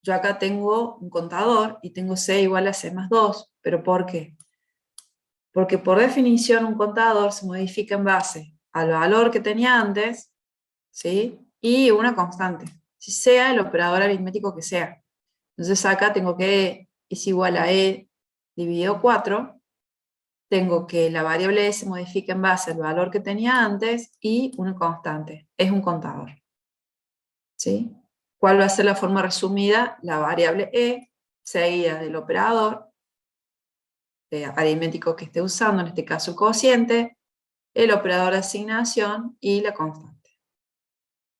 yo acá tengo un contador y tengo C igual a C más 2. ¿Pero por qué? Porque por definición un contador se modifica en base al valor que tenía antes, ¿sí? Y una constante, si sea el operador aritmético que sea. Entonces acá tengo que E es igual a E dividido 4, tengo que la variable E se modifica en base al valor que tenía antes y una constante, es un contador. ¿Sí? ¿Cuál va a ser la forma resumida? La variable E seguida del operador aritmético que esté usando, en este caso el cociente, el operador de asignación y la constante.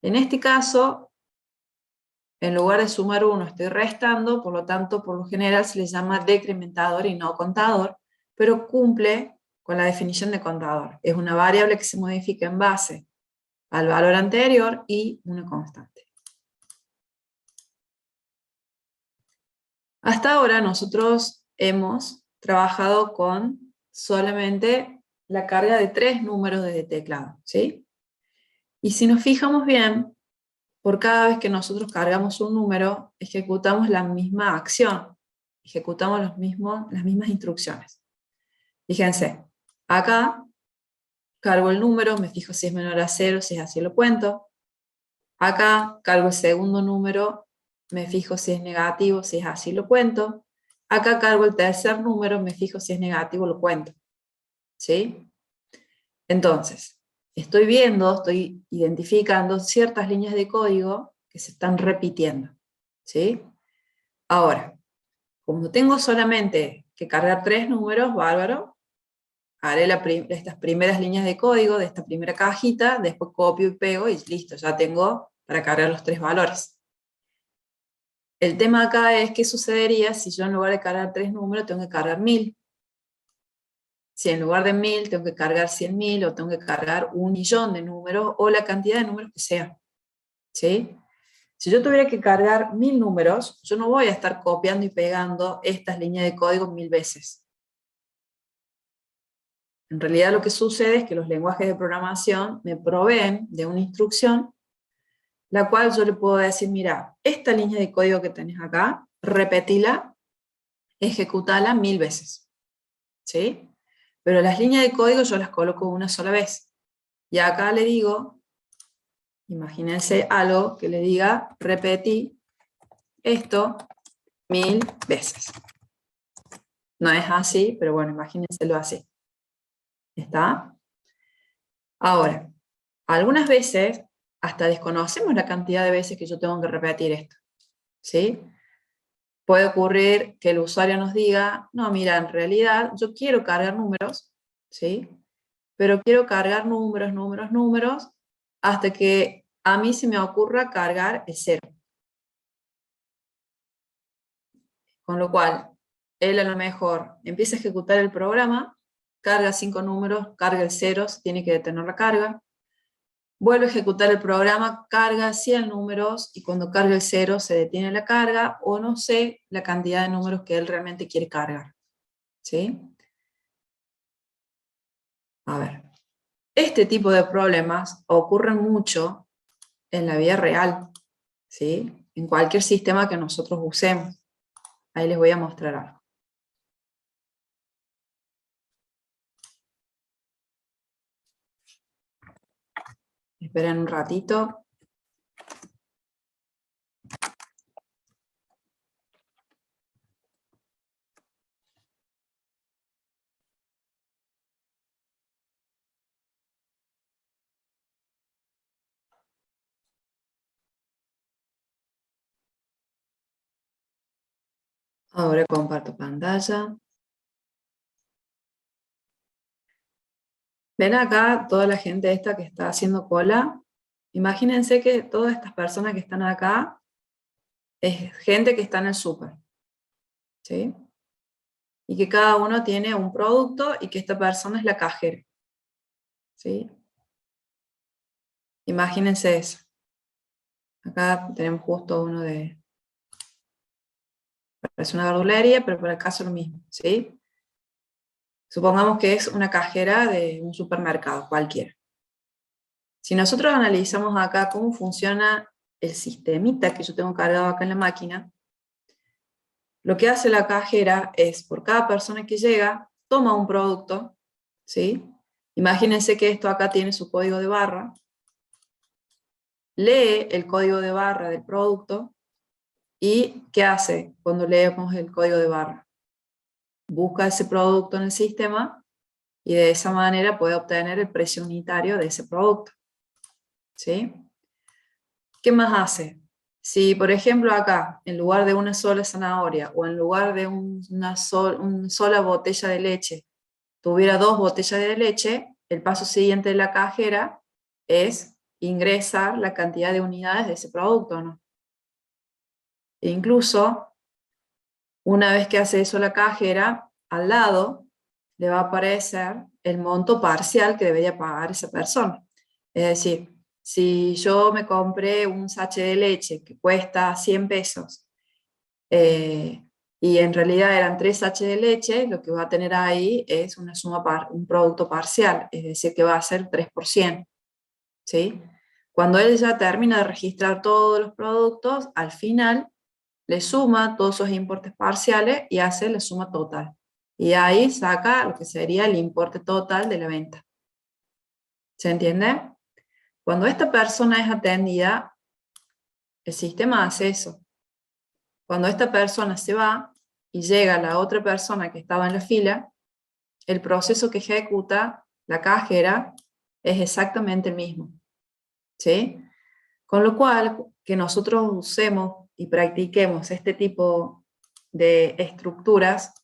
En este caso, en lugar de sumar 1 estoy restando, por lo tanto, por lo general se le llama decrementador y no contador, pero cumple con la definición de contador. Es una variable que se modifica en base al valor anterior y una constante. Hasta ahora nosotros hemos trabajado con solamente la carga de 3 números de teclado, ¿sí? Y si nos fijamos bien, por cada vez que nosotros cargamos un número, ejecutamos la misma acción, ejecutamos las mismas instrucciones. Fíjense, acá cargo el número, me fijo si es menor a 0, si es así lo cuento. Acá cargo el segundo número, me fijo si es negativo, si es así lo cuento. Acá cargo el tercer número, me fijo si es negativo, lo cuento. ¿Sí? Entonces, estoy identificando ciertas líneas de código que se están repitiendo. ¿Sí? Ahora, como tengo solamente que cargar 3 números, bárbaro, haré estas primeras líneas de código de esta primera cajita, después copio y pego y listo, ya tengo para cargar los 3 valores. El tema acá es qué sucedería si yo en lugar de cargar 3 números tengo que cargar 1000. Si en lugar de 1000 tengo que cargar 100.000 o tengo que cargar 1.000.000 de números o la cantidad de números que sea. ¿Sí? Si yo tuviera que cargar 1000 números, yo no voy a estar copiando y pegando estas líneas de código 1000 veces. En realidad lo que sucede es que los lenguajes de programación me proveen de una instrucción, la cual yo le puedo decir, mira, esta línea de código que tenés acá, repetila, ejecutala 1000 veces. ¿Sí? Pero las líneas de código yo las coloco una sola vez. Y acá le digo, imagínense algo que le diga, repetí esto 1000 veces. No es así, pero bueno, imagínenselo así. ¿Está? Ahora, algunas veces hasta desconocemos la cantidad de veces que yo tengo que repetir esto. ¿Sí? Puede ocurrir que el usuario nos diga, no, mira, en realidad yo quiero cargar números, ¿sí? Pero quiero cargar números, hasta que a mí se me ocurra cargar el 0. Con lo cual, él a lo mejor empieza a ejecutar el programa, carga 5 números, carga el 0, tiene que detener la carga, vuelve a ejecutar el programa, carga 100 números, y cuando carga el 0 se detiene la carga, o no sé la cantidad de números que él realmente quiere cargar. ¿Sí? A ver, este tipo de problemas ocurren mucho en la vida real, ¿sí? En cualquier sistema que nosotros usemos. Ahí les voy a mostrar algo. Esperen un ratito. Ahora comparto pantalla. ¿Ven acá toda la gente esta que está haciendo cola? Imagínense que todas estas personas que están acá es gente que está en el súper. ¿Sí? Y que cada uno tiene un producto y que esta persona es la cajera. ¿Sí? Imagínense eso. Acá tenemos justo uno de... Parece una verdulería, pero por el caso lo mismo. ¿Sí? Supongamos que es una cajera de un supermercado cualquiera. Si nosotros analizamos acá cómo funciona el sistemita que yo tengo cargado acá en la máquina, lo que hace la cajera es, por cada persona que llega, toma un producto, ¿sí? Imagínense que esto acá tiene su código de barra, lee el código de barra del producto, y ¿qué hace cuando leemos el código de barra? Busca ese producto en el sistema y de esa manera puede obtener el precio unitario de ese producto, ¿sí? ¿Qué más hace? Si, por ejemplo, acá, en lugar de una sola zanahoria o en lugar de una sola botella de leche, tuviera 2 botellas de leche, el paso siguiente de la cajera es ingresar la cantidad de unidades de ese producto, ¿no? E incluso, una vez que hace eso la cajera, al lado le va a aparecer el monto parcial que debería pagar esa persona. Es decir, si yo me compré un sachet de leche que cuesta 100 pesos eh, y en realidad eran 3 sachets de leche, lo que va a tener ahí es una suma un producto parcial, es decir, que va a ser 3%, ¿sí? Cuando él ya termina de registrar todos los productos, al final le suma todos esos importes parciales y hace la suma total. Y ahí saca lo que sería el importe total de la venta. ¿Se entiende? Cuando esta persona es atendida, el sistema hace eso. Cuando esta persona se va y llega la otra persona que estaba en la fila, el proceso que ejecuta la cajera es exactamente el mismo, ¿sí? Con lo cual, que nosotros usemos y practiquemos este tipo de estructuras,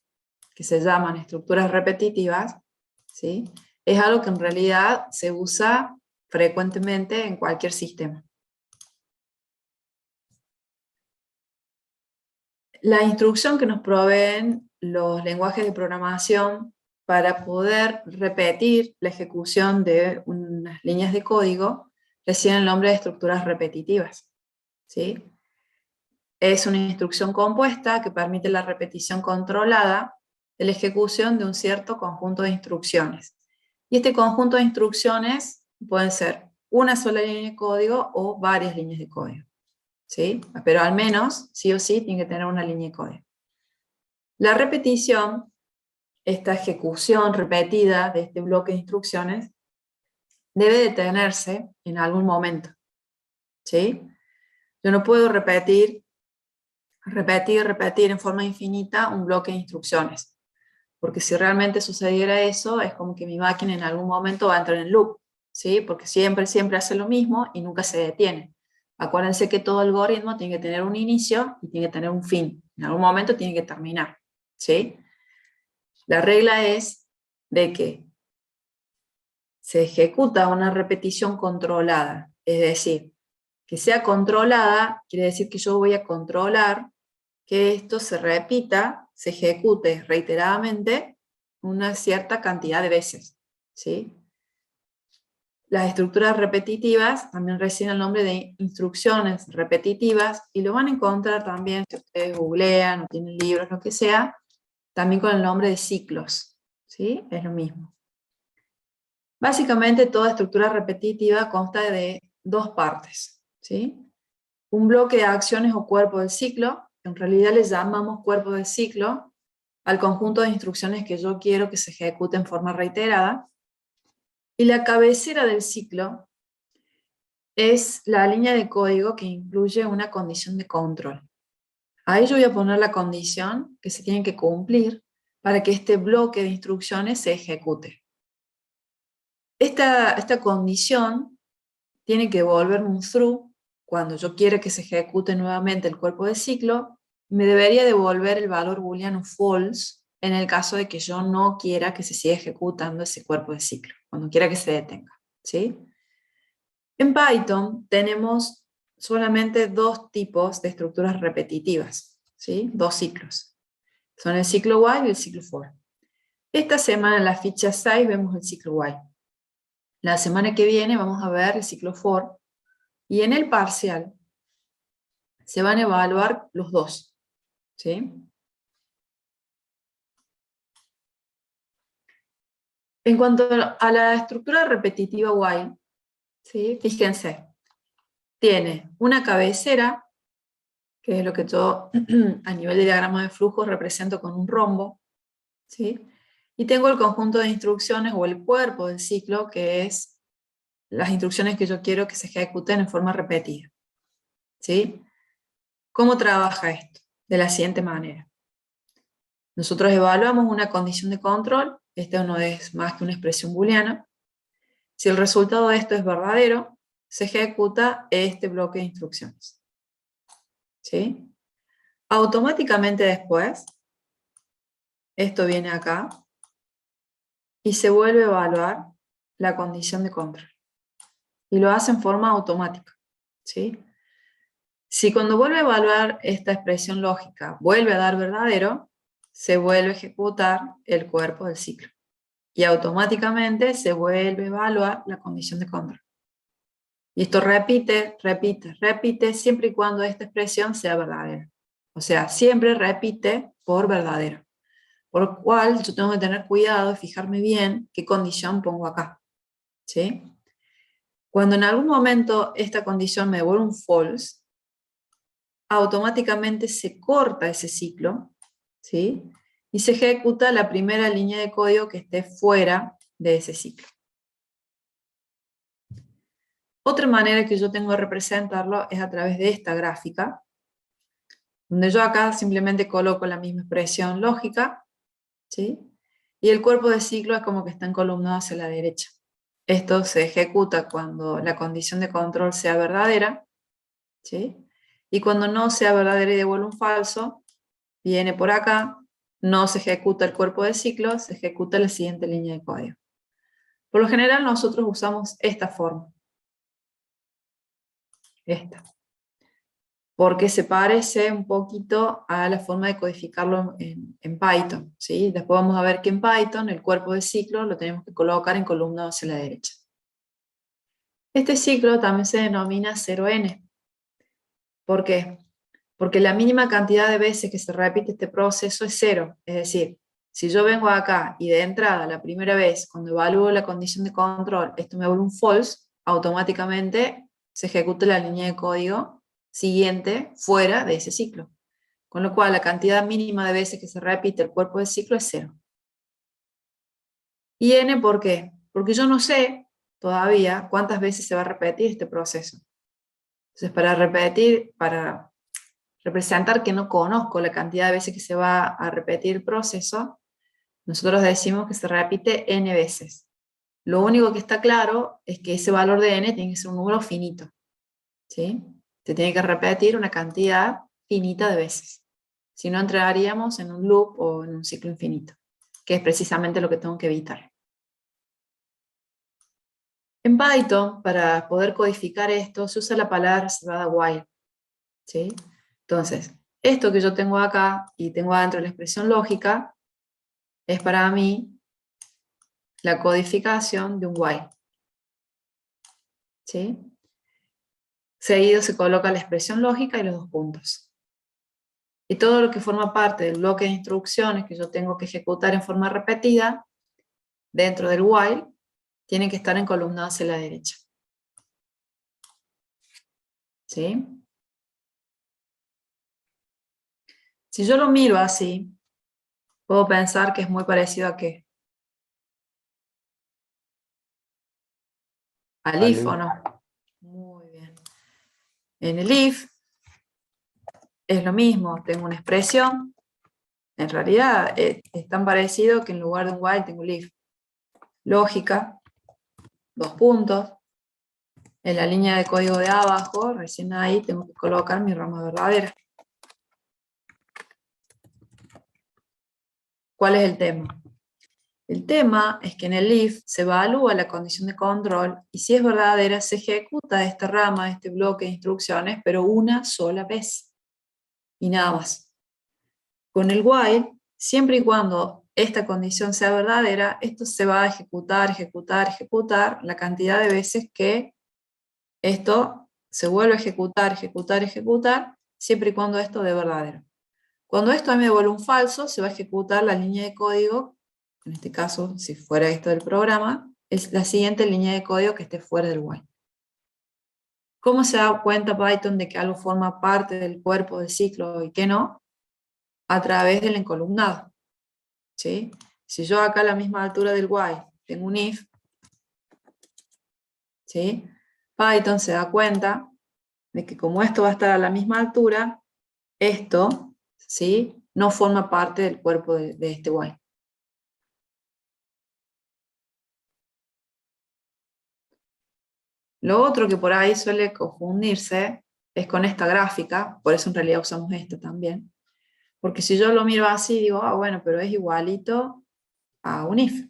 que se llaman estructuras repetitivas, ¿sí? Es algo que en realidad se usa frecuentemente en cualquier sistema. La instrucción que nos proveen los lenguajes de programación para poder repetir la ejecución de unas líneas de código reciben el nombre de estructuras repetitivas, ¿sí? Es una instrucción compuesta que permite la repetición controlada de la ejecución de un cierto conjunto de instrucciones. Y este conjunto de instrucciones pueden ser una sola línea de código o varias líneas de código, ¿sí? Pero al menos, sí o sí, tiene que tener una línea de código. La repetición, esta ejecución repetida de este bloque de instrucciones, debe detenerse en algún momento, ¿sí? Yo no puedo repetir en forma infinita un bloque de instrucciones, porque si realmente sucediera eso, es como que mi máquina en algún momento va a entrar en loop, ¿sí? Porque siempre hace lo mismo y nunca se detiene. Acuérdense que todo algoritmo tiene que tener un inicio y tiene que tener un fin. En algún momento tiene que terminar, ¿sí? La regla es de que se ejecuta una repetición controlada, es decir, que sea controlada quiere decir que yo voy a controlar que esto se repita, se ejecute reiteradamente una cierta cantidad de veces, ¿sí? Las estructuras repetitivas también reciben el nombre de instrucciones repetitivas y lo van a encontrar también, si ustedes googlean o tienen libros, lo que sea, también con el nombre de ciclos, ¿sí? Es lo mismo. Básicamente toda estructura repetitiva consta de 2 partes, ¿sí? Un bloque de acciones o cuerpo del ciclo, que en realidad le llamamos cuerpo del ciclo al conjunto de instrucciones que yo quiero que se ejecute en forma reiterada, y la cabecera del ciclo es la línea de código que incluye una condición de control. Ahí yo voy a poner la condición que se tiene que cumplir para que este bloque de instrucciones se ejecute. Esta condición tiene que devolverme un through cuando yo quiera que se ejecute nuevamente el cuerpo de ciclo, me debería devolver el valor booleano false en el caso de que yo no quiera que se siga ejecutando ese cuerpo de ciclo, cuando quiera que se detenga, ¿sí? En Python tenemos solamente 2 tipos de estructuras repetitivas, ¿sí? 2 ciclos. Son el ciclo while y el ciclo for. Esta semana en la ficha 6 vemos el ciclo while. La semana que viene vamos a ver el ciclo for. Y en el parcial se van a evaluar los 2, ¿sí? En cuanto a la estructura repetitiva while, ¿sí? Fíjense, tiene una cabecera que es lo que yo a nivel de diagrama de flujo represento con un rombo, ¿sí? Y tengo el conjunto de instrucciones o el cuerpo del ciclo, que es las instrucciones que yo quiero que se ejecuten en forma repetida, ¿sí? ¿Cómo trabaja esto? De la siguiente manera. Nosotros evaluamos una condición de control, esta no es más que una expresión booleana. Si el resultado de esto es verdadero, se ejecuta este bloque de instrucciones, ¿sí? Automáticamente después, esto viene acá, y se vuelve a evaluar la condición de control. Y lo hace en forma automática, ¿sí? Si cuando vuelve a evaluar esta expresión lógica vuelve a dar verdadero, se vuelve a ejecutar el cuerpo del ciclo. Y automáticamente se vuelve a evaluar la condición de control. Y esto repite, repite, repite, siempre y cuando esta expresión sea verdadera. O sea, siempre repite por verdadero. Por lo cual yo tengo que tener cuidado y fijarme bien qué condición pongo acá, ¿sí? Cuando en algún momento esta condición me devuelve un false, automáticamente se corta ese ciclo, ¿sí? Y se ejecuta la primera línea de código que esté fuera de ese ciclo. Otra manera que yo tengo de representarlo es a través de esta gráfica, donde yo acá simplemente coloco la misma expresión lógica, ¿sí? Y el cuerpo de ciclo es como que está encolumnado hacia la derecha. Esto se ejecuta cuando la condición de control sea verdadera, ¿sí? Y cuando no sea verdadera y devuelve un falso, viene por acá, no se ejecuta el cuerpo de ciclo, se ejecuta la siguiente línea de código. Por lo general nosotros usamos esta forma. Esta. Porque se parece un poquito a la forma de codificarlo en Python, ¿sí? Después vamos a ver que en Python el cuerpo de ciclo lo tenemos que colocar en columna hacia la derecha. Este ciclo también se denomina 0n. ¿Por qué? Porque la mínima cantidad de veces que se repite este proceso es 0. Es decir, si yo vengo acá y de entrada, la primera vez, cuando evalúo la condición de control, esto me vuelve un false, automáticamente se ejecuta la línea de código siguiente fuera de ese ciclo. Con lo cual, la cantidad mínima de veces que se repite el cuerpo del ciclo es 0. ¿Y n por qué? Porque yo no sé todavía cuántas veces se va a repetir este proceso. Entonces, para representar que no conozco la cantidad de veces que se va a repetir el proceso, nosotros decimos que se repite n veces. Lo único que está claro es que ese valor de n tiene que ser un número finito, ¿sí? Se tiene que repetir una cantidad finita de veces. Si no, entraríamos en un loop o en un ciclo infinito, que es precisamente lo que tengo que evitar. En Python, para poder codificar esto, se usa la palabra reservada while, ¿sí? Entonces, esto que yo tengo acá y tengo adentro la expresión lógica, es para mí la codificación de un while, ¿sí? Seguido se coloca la expresión lógica y los dos puntos. Y todo lo que forma parte del bloque de instrucciones que yo tengo que ejecutar en forma repetida, dentro del while, tienen que estar encolumnados hacia la derecha, ¿sí? Si yo lo miro así, puedo pensar que es muy parecido a ¿qué? Al if, ¿o no? Muy bien. En el if es lo mismo, tengo una expresión, en realidad es tan parecido que en lugar de un while tengo un if. Lógica, dos puntos, en la línea de código de abajo, recién ahí tengo que colocar mi rama verdadera. ¿Cuál es el tema? El tema es que en el if se evalúa la condición de control y si es verdadera se ejecuta esta rama, este bloque de instrucciones, pero una sola vez y nada más. Con el while, siempre y cuando esta condición sea verdadera, esto se va a ejecutar, ejecutar, ejecutar la cantidad de veces que esto se vuelve a ejecutar, ejecutar, ejecutar, siempre y cuando esto dé verdadero. Cuando esto a mí me devuelve un falso, se va a ejecutar la línea de código, en este caso, si fuera esto del programa, es la siguiente línea de código que esté fuera del while. ¿Cómo se da cuenta Python de que algo forma parte del cuerpo del ciclo y que no? A través del encolumnado, ¿sí? Si yo acá a la misma altura del while tengo un if, ¿sí? Python se da cuenta de que como esto va a estar a la misma altura, esto, ¿sí?, no forma parte del cuerpo de este while. Lo otro que por ahí suele confundirse es con esta gráfica, por eso en realidad usamos esta también, porque si yo lo miro así, digo, ah, bueno, pero es igualito a un if.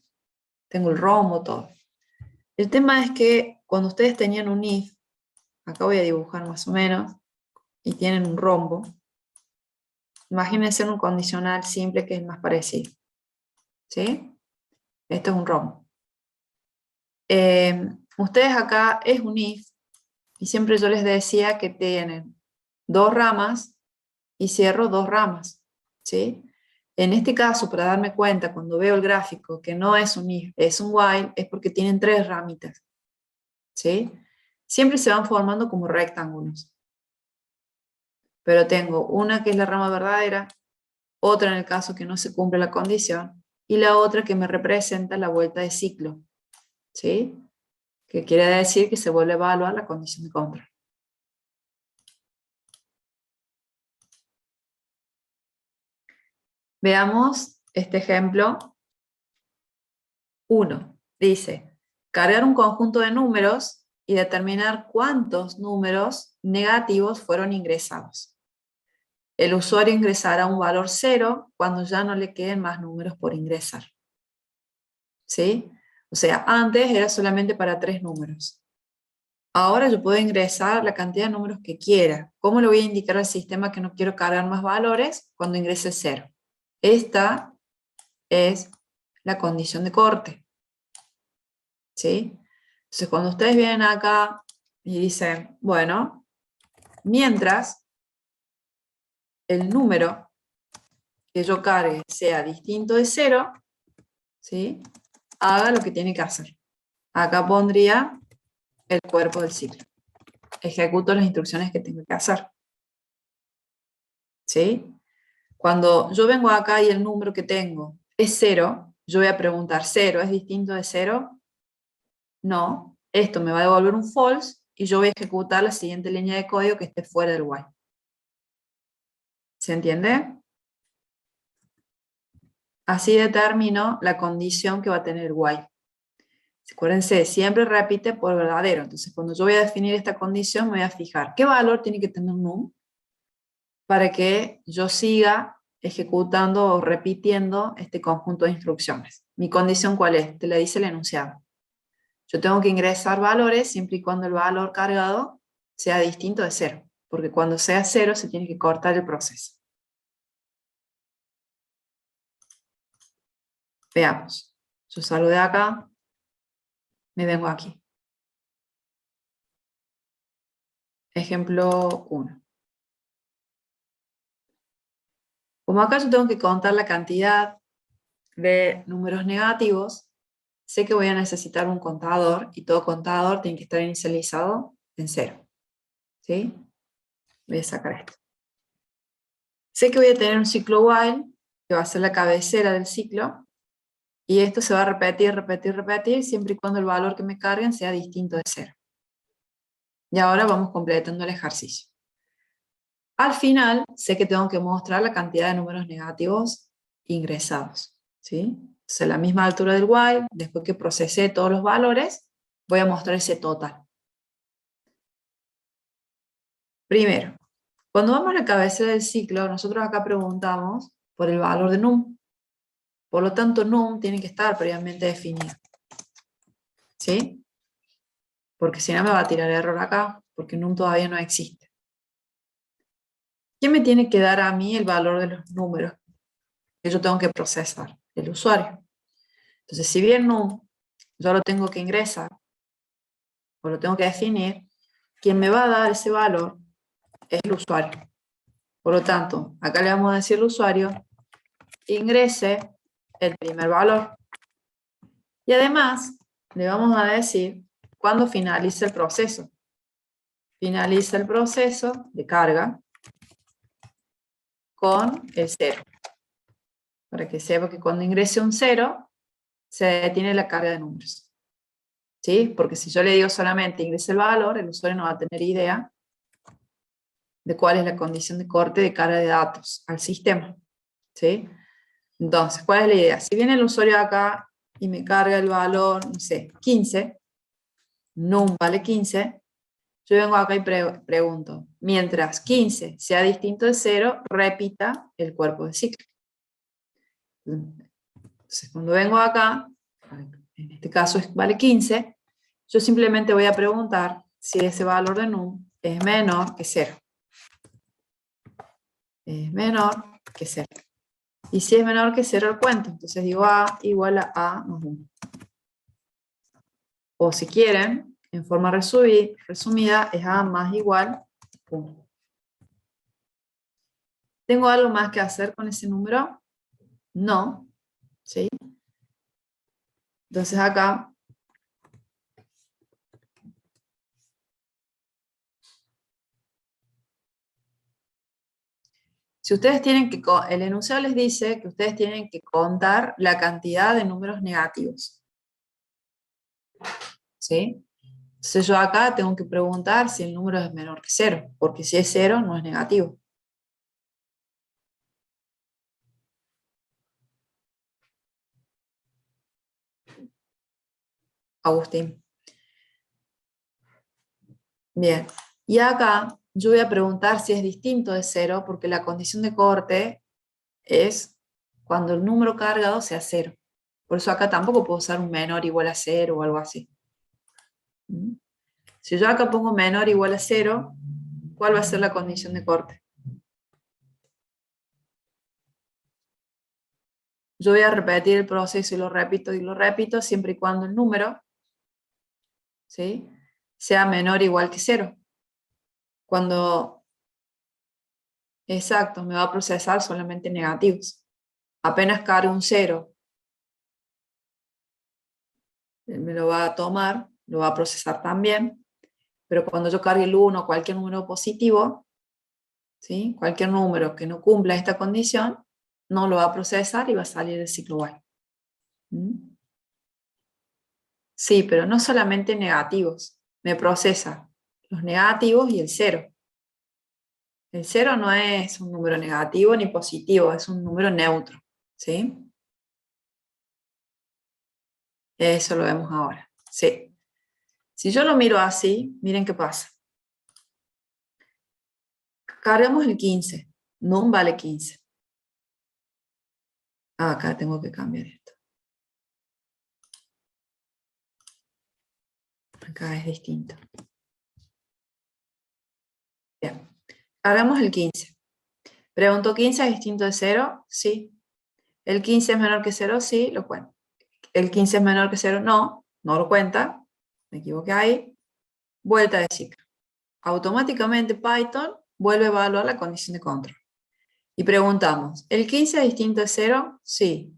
Tengo el rombo, todo. El tema es que cuando ustedes tenían un if, acá voy a dibujar más o menos, y tienen un rombo, imagínense un condicional simple que es más parecido. ¿Sí? Esto es un rombo. Ustedes acá es un if, y siempre yo les decía que tienen dos ramas y cierro dos ramas. ¿Sí? En este caso, para darme cuenta cuando veo el gráfico que no es un if, es un while, es porque tienen tres ramitas. ¿Sí? Siempre se van formando como rectángulos. Pero tengo una que es la rama verdadera, otra en el caso que no se cumple la condición, y la otra que me representa la vuelta de ciclo, ¿sí? Que quiere decir que se vuelve a evaluar la condición de control. Veamos este ejemplo 1. Dice, cargar un conjunto de números y determinar cuántos números negativos fueron ingresados. El usuario ingresará un valor 0 cuando ya no le queden más números por ingresar. ¿Sí? O sea, antes era solamente para 3 números. Ahora yo puedo ingresar la cantidad de números que quiera. ¿Cómo le voy a indicar al sistema que no quiero cargar más valores? Cuando ingrese 0. Esta es la condición de corte. ¿Sí? Entonces, cuando ustedes vienen acá y dicen, bueno, mientras el número que yo cargue sea distinto de 0, ¿sí?, haga lo que tiene que hacer. Acá pondría el cuerpo del ciclo. Ejecuto las instrucciones que tengo que hacer. ¿Sí? Cuando yo vengo acá y el número que tengo es 0, yo voy a preguntar, ¿0 es distinto de 0? No. Esto me va a devolver un false y yo voy a ejecutar la siguiente línea de código que esté fuera del while. ¿Se entiende? Así determino la condición que va a tener el while. Acuérdense, siempre repite por verdadero. Entonces, cuando yo voy a definir esta condición, me voy a fijar qué valor tiene que tener num para que yo siga ejecutando o repitiendo este conjunto de instrucciones. ¿Mi condición cuál es? Te la dice el enunciado. Yo tengo que ingresar valores siempre y cuando el valor cargado sea distinto de 0, porque cuando sea 0 se tiene que cortar el proceso. Veamos. Yo salgo de acá, me vengo aquí. Ejemplo 1. Como acá yo tengo que contar la cantidad de números negativos, sé que voy a necesitar un contador y todo contador tiene que estar inicializado en 0. ¿Sí? Voy a sacar esto. Sé que voy a tener un ciclo while, que va a ser la cabecera del ciclo, y esto se va a repetir, repetir, repetir, siempre y cuando el valor que me carguen sea distinto de 0. Y ahora vamos completando el ejercicio. Al final, sé que tengo que mostrar la cantidad de números negativos ingresados. ¿Sí? Entonces, a la misma altura del while, después que procesé todos los valores, voy a mostrar ese total. Primero, cuando vamos a la cabecera del ciclo, nosotros acá preguntamos por el valor de num. Por lo tanto, num tiene que estar previamente definido. ¿Sí? Porque si no me va a tirar error acá, porque num todavía no existe. ¿Quién me tiene que dar a mí el valor de los números que yo tengo que procesar? El usuario. Entonces, si bien num yo lo tengo que ingresar, o lo tengo que definir, quien me va a dar ese valor es el usuario. Por lo tanto, acá le vamos a decir al usuario, ingrese el primer valor. Y además, le vamos a decir cuándo finaliza el proceso. finaliza el proceso de carga con el 0. Para que sepa que cuando ingrese un 0, se detiene la carga de números. ¿Sí? Porque si yo le digo solamente ingrese el valor, el usuario no va a tener idea de cuál es la condición de corte de carga de datos al sistema. ¿Sí? Entonces, ¿cuál es la idea? Si viene el usuario acá y me carga el valor, no sé, 15, num vale 15, yo vengo acá y pregunto, mientras 15 sea distinto de 0, repita el cuerpo de ciclo. Entonces, cuando vengo acá, en este caso vale 15, yo simplemente voy a preguntar si ese valor de num es menor que 0. Es menor que 0. Y si es menor que 0, el cuento. Entonces digo A igual a más 1. O si quieren, en forma resumida, es A más igual 1. ¿Tengo algo más que hacer con ese número? No. ¿Sí? Entonces acá, si ustedes tienen que, el enunciado les dice que ustedes tienen que contar la cantidad de números negativos. ¿Sí? Entonces yo acá tengo que preguntar si el número es menor que 0, porque si es 0 no es negativo. Agustín. Bien. Y acá yo voy a preguntar si es distinto de 0, porque la condición de corte es cuando el número cargado sea 0. Por eso acá tampoco puedo usar un menor igual a 0 o algo así. Si yo acá pongo menor igual a 0, ¿cuál va a ser la condición de corte? Yo voy a repetir el proceso y lo repito, siempre y cuando el número, ¿sí?, sea menor o igual que 0. Cuando, exacto, me va a procesar solamente negativos. Apenas cargue un 0, me lo va a tomar, lo va a procesar también, pero cuando yo cargue el 1 o cualquier número positivo, ¿sí?, cualquier número que no cumpla esta condición, no lo va a procesar y va a salir del ciclo while. ¿Mm? Sí, pero no solamente negativos, me procesa los negativos y el 0. El 0 no es un número negativo ni positivo, es un número neutro, ¿sí? Eso lo vemos ahora, sí. Si yo lo miro así, miren qué pasa. Cargamos el 15, num vale 15. Acá tengo que cambiar esto. Acá es distinto. Bien, cargamos el 15. Pregunto, ¿15 es distinto de 0? Sí. ¿El 15 es menor que 0? Sí, lo cuento. ¿El 15 es menor que 0? No, no lo cuenta. Me equivoqué ahí. Vuelta de ciclo. Automáticamente Python vuelve a evaluar la condición de control. Y preguntamos, ¿el 15 es distinto de 0? Sí.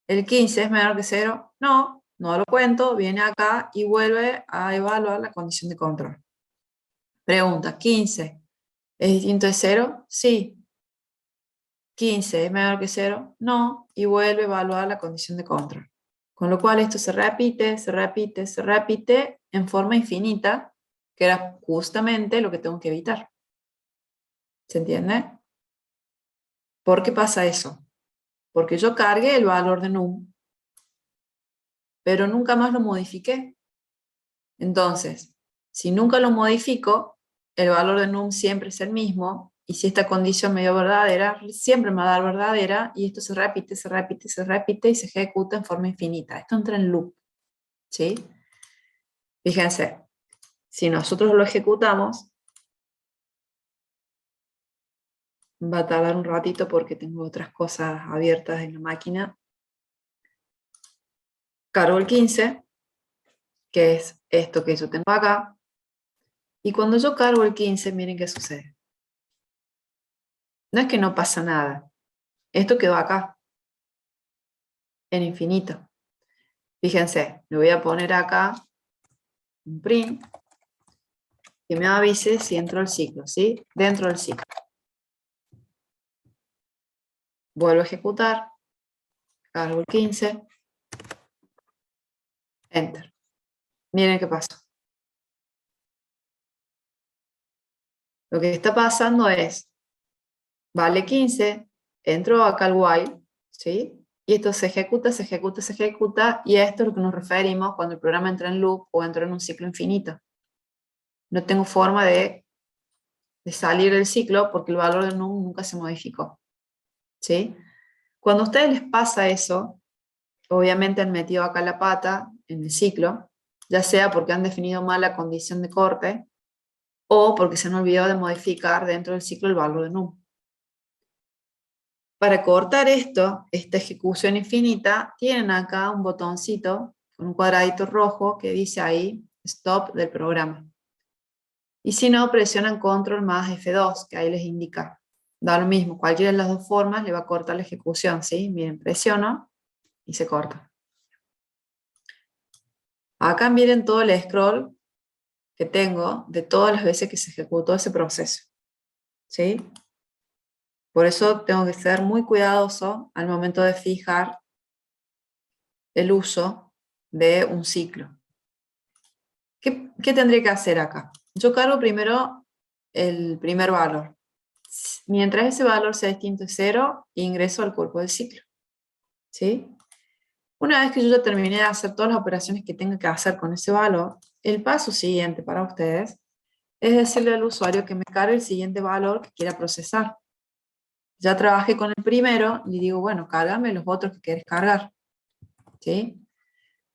¿El 15 es menor que 0? No, no lo cuento, viene acá y vuelve a evaluar la condición de control. Pregunta, ¿15 es distinto de 0? Sí. ¿15 es menor que 0? No, y vuelve a evaluar la condición de control. Con lo cual esto se repite, se repite, se repite en forma infinita, que era justamente lo que tengo que evitar. ¿Se entiende? ¿Por qué pasa eso? Porque yo cargué el valor de num, pero nunca más lo modifiqué. Entonces, si nunca lo modifico, el valor de num siempre es el mismo, y si esta condición me dio verdadera, siempre me va a dar verdadera, y esto se repite, se repite, se repite, y se ejecuta en forma infinita. Esto entra en loop, ¿sí? Fíjense, si nosotros lo ejecutamos, va a tardar un ratito porque tengo otras cosas abiertas en la máquina. Cargo el 15, que es esto que yo tengo acá, y cuando yo cargo el 15, miren qué sucede. No es que no pasa nada, esto quedó acá, en infinito. Fíjense, le voy a poner acá un print, que me avise si entro al ciclo, ¿sí? Dentro del ciclo. Vuelvo a ejecutar, cargo el 15, enter. Miren qué pasó. Lo que está pasando es, vale 15, entro acá al while, ¿sí? Y esto se ejecuta, se ejecuta, se ejecuta, y a esto es lo que nos referimos cuando el programa entra en loop o entra en un ciclo infinito. No tengo forma de salir del ciclo porque el valor de num nunca se modificó, ¿sí? Cuando a ustedes les pasa eso, obviamente han metido acá la pata en el ciclo, ya sea porque han definido mal la condición de corte o porque se han olvidado de modificar dentro del ciclo el valor de num. Para cortar esto, esta ejecución infinita, tienen acá un botoncito con un cuadradito rojo que dice ahí stop del programa. Y si no, presionan control más F2, que ahí les indica. Da lo mismo, cualquiera de las dos formas le va a cortar la ejecución, ¿sí? Miren, presiono y se corta. Acá miren todo el scroll que tengo de todas las veces que se ejecutó ese proceso, ¿sí? Por eso tengo que ser muy cuidadoso al momento de fijar el uso de un ciclo. ¿Qué tendría que hacer acá? Yo cargo primero el primer valor. Mientras ese valor sea distinto de 0, ingreso al cuerpo del ciclo, ¿sí? Una vez que yo ya terminé de hacer todas las operaciones que tenga que hacer con ese valor, el paso siguiente para ustedes es decirle al usuario que me cargue el siguiente valor que quiera procesar. Ya trabajé con el primero, y digo, bueno, cárgame los otros que quieres cargar, ¿sí?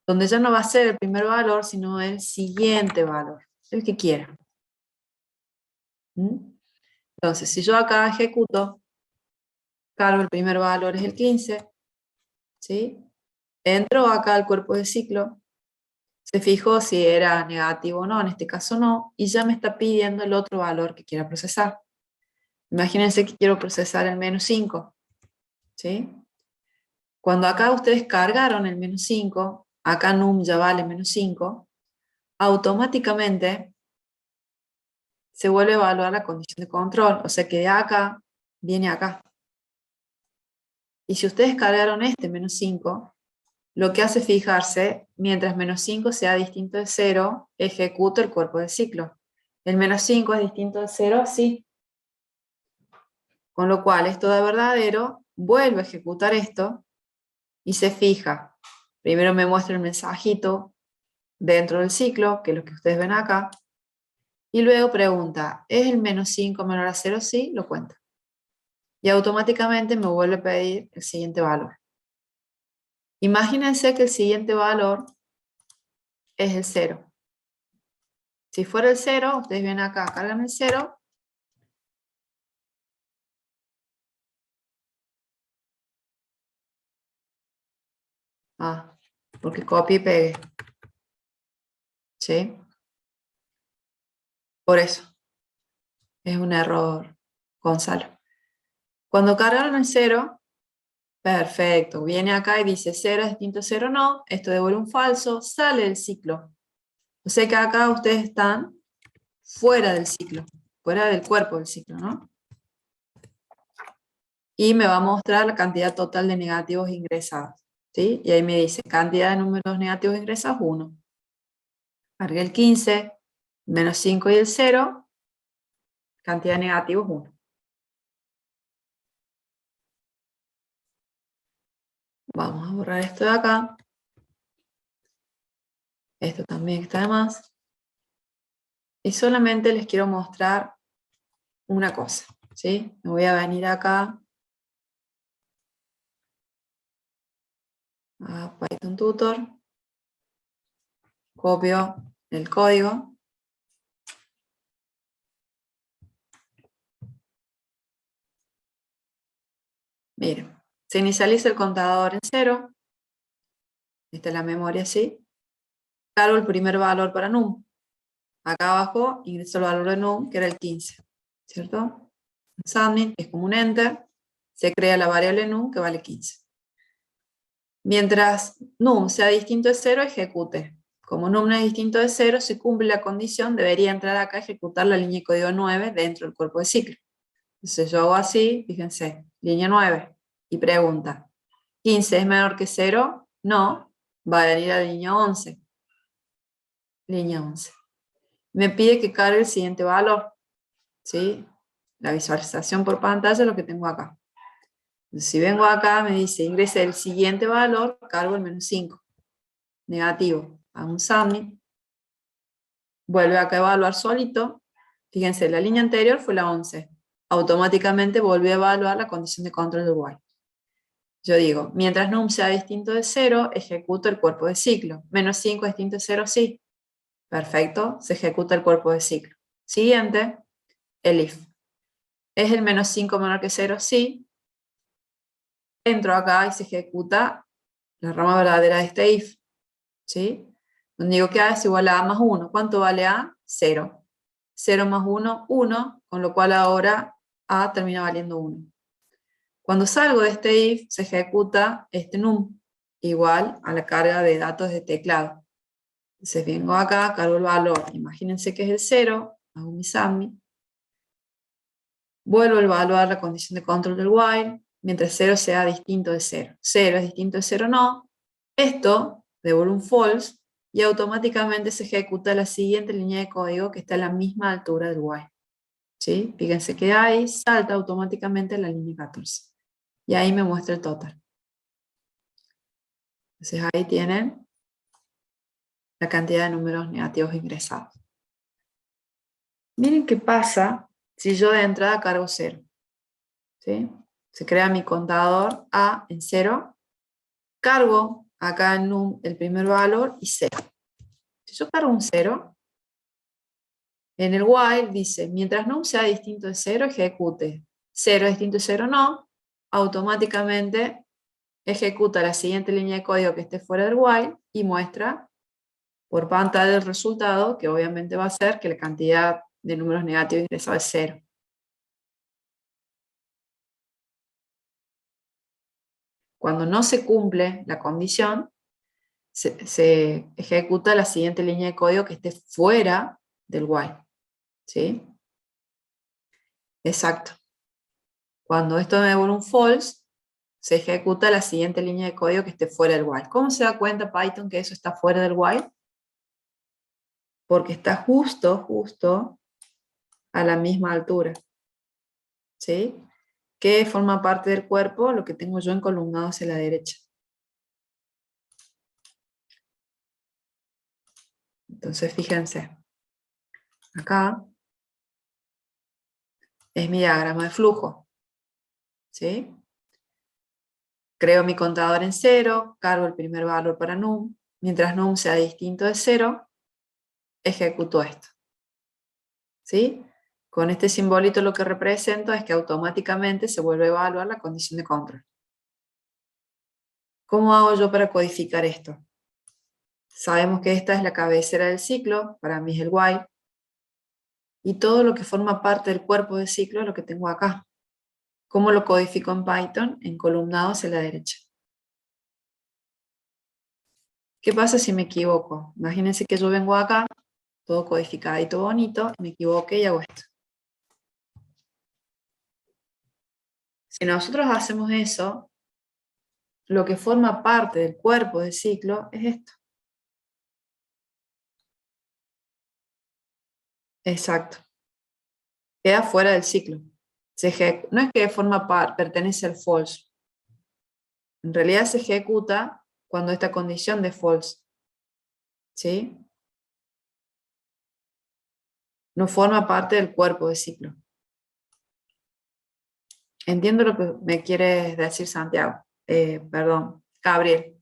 Donde ya no va a ser el primer valor, sino el siguiente valor, el que quiera. ¿Mm? Entonces, si yo acá ejecuto, cargo el primer valor es el 15, ¿sí? Entro acá al cuerpo de ciclo, se fijó si era negativo o no, en este caso no, y ya me está pidiendo el otro valor que quiera procesar. Imagínense que quiero procesar el menos 5, ¿sí? Cuando acá ustedes cargaron el menos 5, acá num ya vale menos 5, automáticamente se vuelve a evaluar la condición de control, o sea que de acá viene acá. Y si ustedes cargaron este menos 5, lo que hace fijarse, mientras menos 5 sea distinto de 0, ejecuta el cuerpo del ciclo. El menos 5 es distinto de 0, sí. Con lo cual, esto da verdadero, vuelve a ejecutar esto y se fija. Primero me muestra el mensajito dentro del ciclo, que es lo que ustedes ven acá, y luego pregunta, ¿es el menos 5 menor a 0? Sí, lo cuenta. Y automáticamente me vuelve a pedir el siguiente valor. Imagínense que el siguiente valor es el 0. Si fuera el 0, ustedes ven acá, cargan el 0. Porque copie y pegue. ¿Sí? Por eso. Es un error, Gonzalo. Cuando cargaron el 0, perfecto. Viene acá y dice 0 es distinto a 0, no. Esto devuelve un falso, sale del ciclo. O sea que acá ustedes están fuera del ciclo, fuera del cuerpo del ciclo, ¿no? Y me va a mostrar la cantidad total de negativos ingresados, ¿sí? Y ahí me dice cantidad de números negativos ingresados, 1. Cargué el 15, menos 5 y el 0, cantidad de negativos, 1. Vamos a borrar esto de acá. Esto también está de más. Y solamente les quiero mostrar una cosa, ¿sí? Me voy a venir acá a Python Tutor, copio el código. Miren, se inicializa el contador en 0. Esta es la memoria, ¿sí? Cargo el primer valor para num. Acá abajo ingreso el valor de num, que era el 15, ¿cierto? Submit, es como un enter, se crea la variable num que vale 15. Mientras num sea distinto de 0, ejecute. Como num no es distinto de 0, si cumple la condición, debería entrar acá a ejecutar la línea de código 9 dentro del cuerpo de ciclo. Entonces yo hago así, fíjense, línea 9, y pregunta, ¿15 es menor que 0? No, va a venir a la línea 11. Línea 11. Me pide que cargue el siguiente valor, ¿sí? La visualización por pantalla es lo que tengo acá. Entonces, si vengo acá, me dice, ingrese el siguiente valor, cargo el menos 5. Negativo. Hago un submit. Vuelve acá a evaluar solito. Fíjense, la línea anterior fue la 11. Automáticamente volvió a evaluar la condición de control de while. Yo digo, mientras num sea distinto de 0, ejecuto el cuerpo de ciclo. Menos 5 es distinto de 0, sí. Perfecto, se ejecuta el cuerpo de ciclo. Siguiente, el if. ¿Es el menos 5 menor que 0? Sí. Entro acá y se ejecuta la rama verdadera de este if. ¿Sí? Donde digo que A es igual a A más 1. ¿Cuánto vale A? 0. 0 más 1, 1, con lo cual ahora A termina valiendo 1. Cuando salgo de este if, se ejecuta este num, igual a la carga de datos de teclado. Entonces vengo acá, cargo el valor. Imagínense que es el 0, hago mi submit. Vuelvo a evaluar la condición de control del while, mientras 0 sea distinto de 0. 0 es distinto de 0, no. Esto devuelve un false y automáticamente se ejecuta la siguiente línea de código que está a la misma altura del while. ¿Sí? Fíjense que ahí salta automáticamente la línea 14. Y ahí me muestra el total. Entonces ahí tienen la cantidad de números negativos ingresados. Miren qué pasa si yo de entrada cargo 0. ¿Sí? Se crea mi contador A en 0. Cargo acá en num el primer valor y 0. Si yo cargo un 0, en el while dice, mientras num sea distinto de 0, ejecute. 0 es distinto de 0, no. Automáticamente ejecuta la siguiente línea de código que esté fuera del while y muestra por pantalla el resultado, que obviamente va a ser que la cantidad de números negativos ingresados es 0. Cuando no se cumple la condición, se ejecuta la siguiente línea de código que esté fuera del while. ¿Sí? Exacto. Cuando esto me devuelve un false, se ejecuta la siguiente línea de código que esté fuera del while. ¿Cómo se da cuenta Python que eso está fuera del while? Porque está justo a la misma altura. ¿Sí? Que forma parte del cuerpo, lo que tengo yo encolumnado hacia la derecha. Entonces, fíjense, acá es mi diagrama de flujo. ¿Sí? Creo mi contador en 0, cargo el primer valor para num. Mientras num sea distinto de 0, ejecuto esto. ¿Sí? Con este simbolito lo que represento es que automáticamente se vuelve a evaluar la condición de control. ¿Cómo hago yo para codificar esto? Sabemos que esta es la cabecera del ciclo, para mí es el while, y todo lo que forma parte del cuerpo del ciclo es lo que tengo acá. ¿Cómo lo codifico en Python? Encolumnado hacia la derecha. ¿Qué pasa si me equivoco? Imagínense que yo vengo acá, todo codificadito bonito, me equivoqué y hago esto. Si nosotros hacemos eso, lo que forma parte del cuerpo del ciclo es esto. Exacto. Queda fuera del ciclo. No es que forma parte, pertenece al false. En realidad se ejecuta cuando esta condición de false. ¿Sí? No forma parte del cuerpo del ciclo. Entiendo lo que me quiere decir Santiago. Perdón, Gabriel.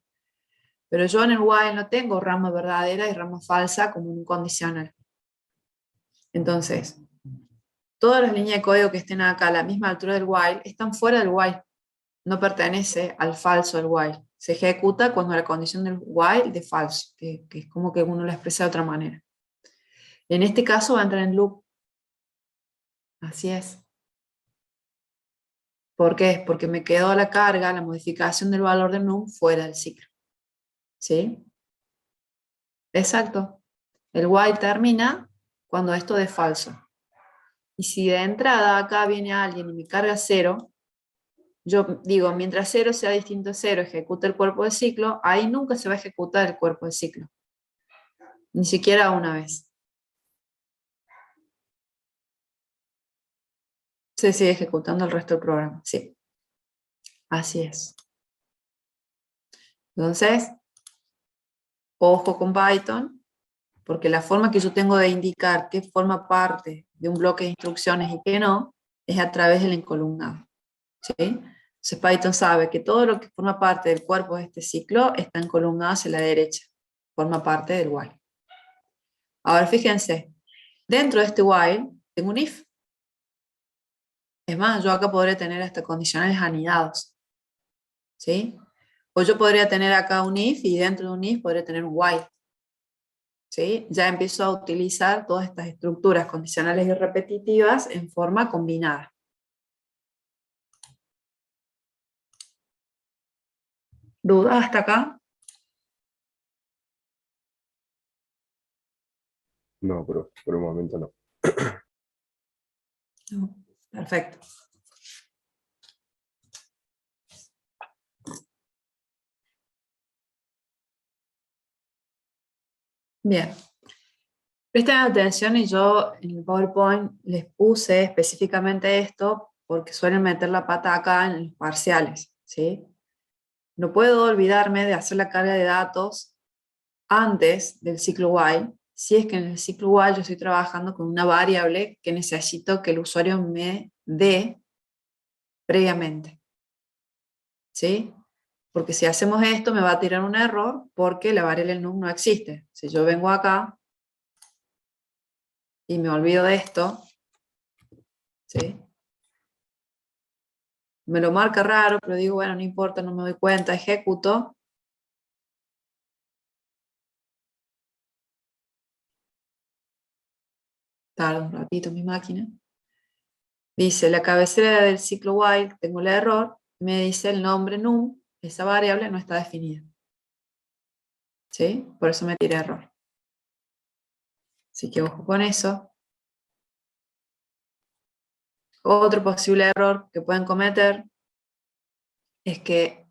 Pero yo en el while no tengo rama verdadera y rama falsa como en un condicional. Entonces, todas las líneas de código que estén acá a la misma altura del while están fuera del while. No pertenece al falso del while. Se ejecuta cuando la condición del while de falso, que es como que uno la expresa de otra manera. En este caso va a entrar en loop. Así es. ¿Por qué? Porque me quedó la carga, la modificación del valor de num fuera del ciclo. ¿Sí? Exacto. El while termina cuando esto dé falso. Y si de entrada acá viene alguien y me carga 0, yo digo, mientras 0 sea distinto a 0, ejecuta el cuerpo de ciclo, ahí nunca se va a ejecutar el cuerpo de ciclo. Ni siquiera una vez. Se sigue ejecutando el resto del programa, sí. Así es. Entonces, ojo con Python, porque la forma que yo tengo de indicar qué forma parte de un bloque de instrucciones y qué no, es a través del encolumnado, ¿sí? Entonces Python sabe que todo lo que forma parte del cuerpo de este ciclo está encolumnado hacia la derecha, forma parte del while. Ahora fíjense, dentro de este while tengo un if. Es más, yo acá podré tener hasta condicionales anidados, ¿sí? O yo podría tener acá un if y dentro de un if podría tener un while, ¿sí? Ya empiezo a utilizar todas estas estructuras condicionales y repetitivas en forma combinada. ¿Dudas hasta acá? No, pero por el momento no. No. Perfecto. Bien. Presten atención y yo en el PowerPoint les puse específicamente esto porque suelen meter la pata acá en los parciales, ¿sí? No puedo olvidarme de hacer la carga de datos antes del ciclo while, si es que en el ciclo while yo estoy trabajando con una variable que necesito que el usuario me dé previamente, ¿sí? Porque si hacemos esto me va a tirar un error porque la variable num no existe. Si yo vengo acá y me olvido de esto, ¿sí? Me lo marca raro, pero digo, bueno, no importa, no me doy cuenta, ejecuto. Tarda un ratito mi máquina. Dice, la cabecera del ciclo while, tengo el error, me dice el nombre num, esa variable no está definida. ¿Sí? Por eso me tira error. Así que ojo con eso. Otro posible error que pueden cometer es que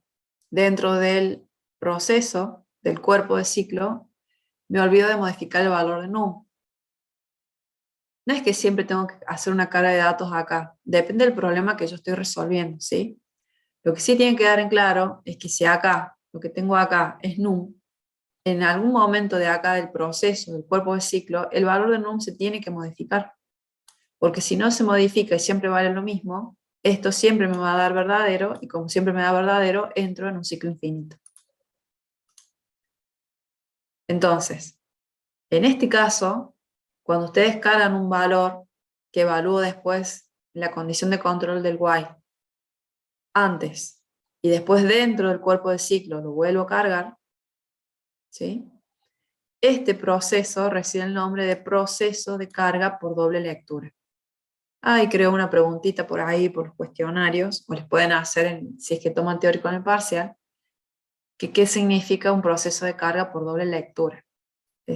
dentro del proceso del cuerpo de ciclo me olvido de modificar el valor de num. No es que siempre tengo que hacer una carga de datos acá, depende del problema que yo estoy resolviendo, ¿sí? Lo que sí tiene que quedar en claro es que si acá, lo que tengo acá es num, en algún momento de acá del proceso, del cuerpo de ciclo, el valor de num se tiene que modificar. Porque si no se modifica y siempre vale lo mismo, esto siempre me va a dar verdadero, y como siempre me da verdadero, entro en un ciclo infinito. Entonces, en este caso, cuando ustedes cargan un valor que evalúo después la condición de control del while, antes y después dentro del cuerpo de ciclo lo vuelvo a cargar, ¿sí? Este proceso recibe el nombre de proceso de carga por doble lectura. Y creo una preguntita por ahí, por los cuestionarios, o les pueden hacer, si es que toman teórico en el parcial, que qué significa un proceso de carga por doble lectura.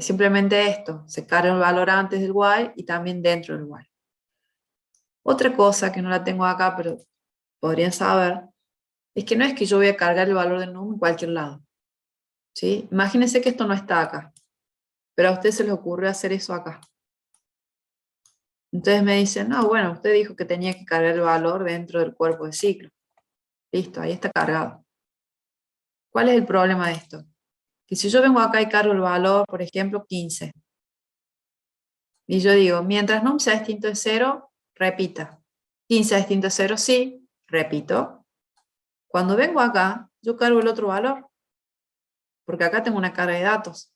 Simplemente esto, se carga el valor antes del while y también dentro del while. Otra cosa que no la tengo acá, pero podrían saber, es que no es que yo voy a cargar el valor de num en cualquier lado, ¿sí? Imagínense que esto no está acá, pero a usted se le ocurrió hacer eso acá. Entonces me dicen, no, bueno, usted dijo que tenía que cargar el valor dentro del cuerpo de ciclo. Listo, ahí está cargado. ¿Cuál es el problema de esto? Que si yo vengo acá y cargo el valor, por ejemplo, 15, y yo digo, mientras num sea distinto de 0, repita. 15 es distinto de 0, sí, repito. Cuando vengo acá, yo cargo el otro valor, porque acá tengo una carga de datos.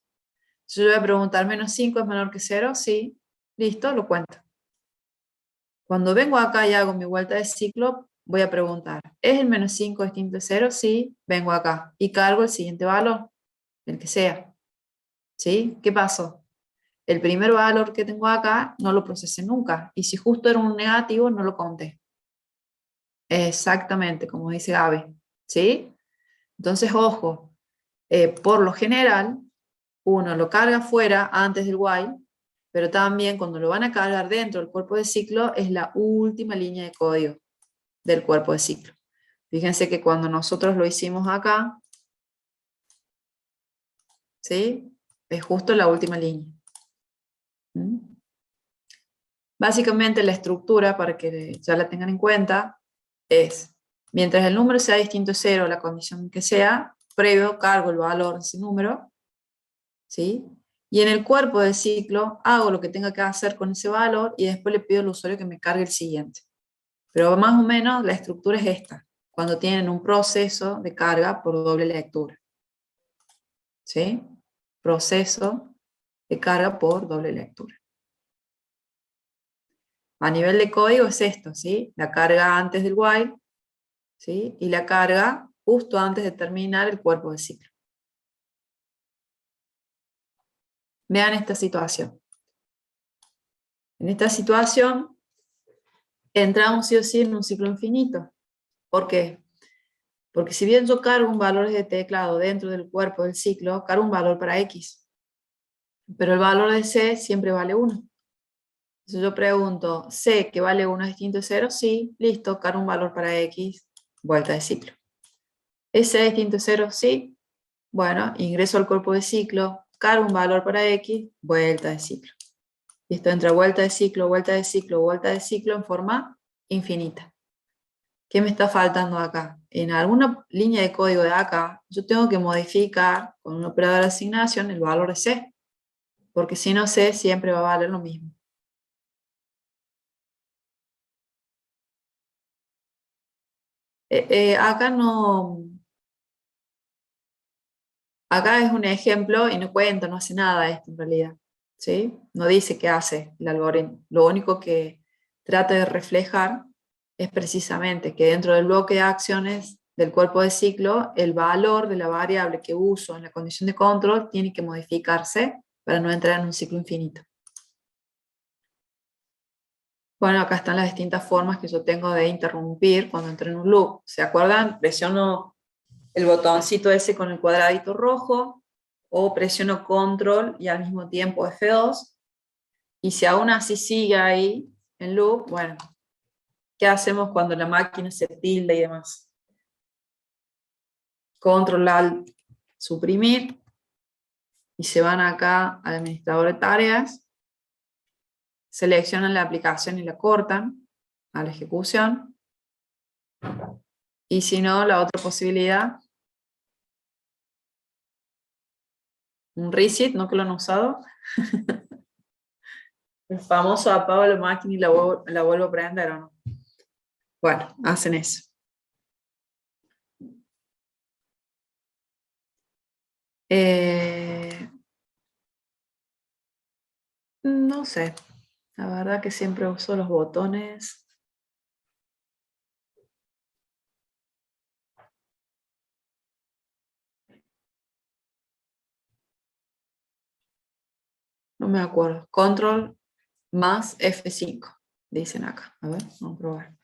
Si yo voy a preguntar, ¿menos 5 es menor que 0? Sí, listo, lo cuento. Cuando vengo acá y hago mi vuelta de ciclo, voy a preguntar, ¿es el menos 5 distinto de 0? Sí, vengo acá y cargo el siguiente valor, el que sea. ¿Sí? ¿Qué pasó? El primer valor que tengo acá no lo procesé nunca, y si justo era un negativo, no lo conté. Exactamente, como dice Gaby. ¿Sí? Entonces, ojo, por lo general, uno lo carga fuera antes del while, pero también cuando lo van a cargar dentro del cuerpo de ciclo es la última línea de código del cuerpo de ciclo. Fíjense que cuando nosotros lo hicimos acá, ¿sí? Es justo la última línea. ¿Mm? Básicamente la estructura, para que ya la tengan en cuenta, es, mientras el número sea distinto a 0, la condición que sea, previo cargo el valor de ese número, ¿sí? Y en el cuerpo del ciclo hago lo que tenga que hacer con ese valor y después le pido al usuario que me cargue el siguiente. Pero más o menos la estructura es esta, cuando tienen un proceso de carga por doble lectura. ¿Sí? Proceso de carga por doble lectura. A nivel de código es esto, ¿sí? La carga antes del while, ¿sí? Y la carga justo antes de terminar el cuerpo del ciclo. Vean esta situación. En esta situación entramos sí o sí en un ciclo infinito. ¿Por qué? Porque si bien yo cargo un valor de teclado dentro del cuerpo del ciclo, cargo un valor para X. Pero el valor de C siempre vale 1. Entonces yo pregunto, ¿C que vale 1 es distinto de 0? Sí, listo, cargo un valor para X, vuelta de ciclo. ¿Es C distinto de 0? Sí. Bueno, ingreso al cuerpo de ciclo, cargo un valor para X, vuelta de ciclo. Y esto entra vuelta de ciclo, vuelta de ciclo, vuelta de ciclo en forma infinita. ¿Qué me está faltando acá? En alguna línea de código de acá, yo tengo que modificar con un operador de asignación el valor de C, porque si no C siempre va a valer lo mismo. Acá no, acá es un ejemplo y no cuenta, no hace nada esto en realidad, ¿sí? No dice qué hace el algoritmo. Lo único que trata de reflejar es precisamente que dentro del bloque de acciones del cuerpo de ciclo, el valor de la variable que uso en la condición de control tiene que modificarse para no entrar en un ciclo infinito. Bueno, acá están las distintas formas que yo tengo de interrumpir cuando entro en un loop. ¿Se acuerdan? Presiono el botoncito ese con el cuadradito rojo, o presiono control y al mismo tiempo F2, y si aún así sigue ahí en loop, bueno, ¿qué hacemos cuando la máquina se tilda y demás? Control Alt, suprimir, y se van acá al administrador de tareas, seleccionan la aplicación y la cortan a la ejecución, y si no, la otra posibilidad, un reset, ¿no que lo han usado? El famoso apago la máquina y la vuelvo a prender, ¿o no? Bueno, hacen eso. No sé, la verdad que siempre uso los botones. No me acuerdo. Control más F5, dicen acá. A ver, vamos a probar.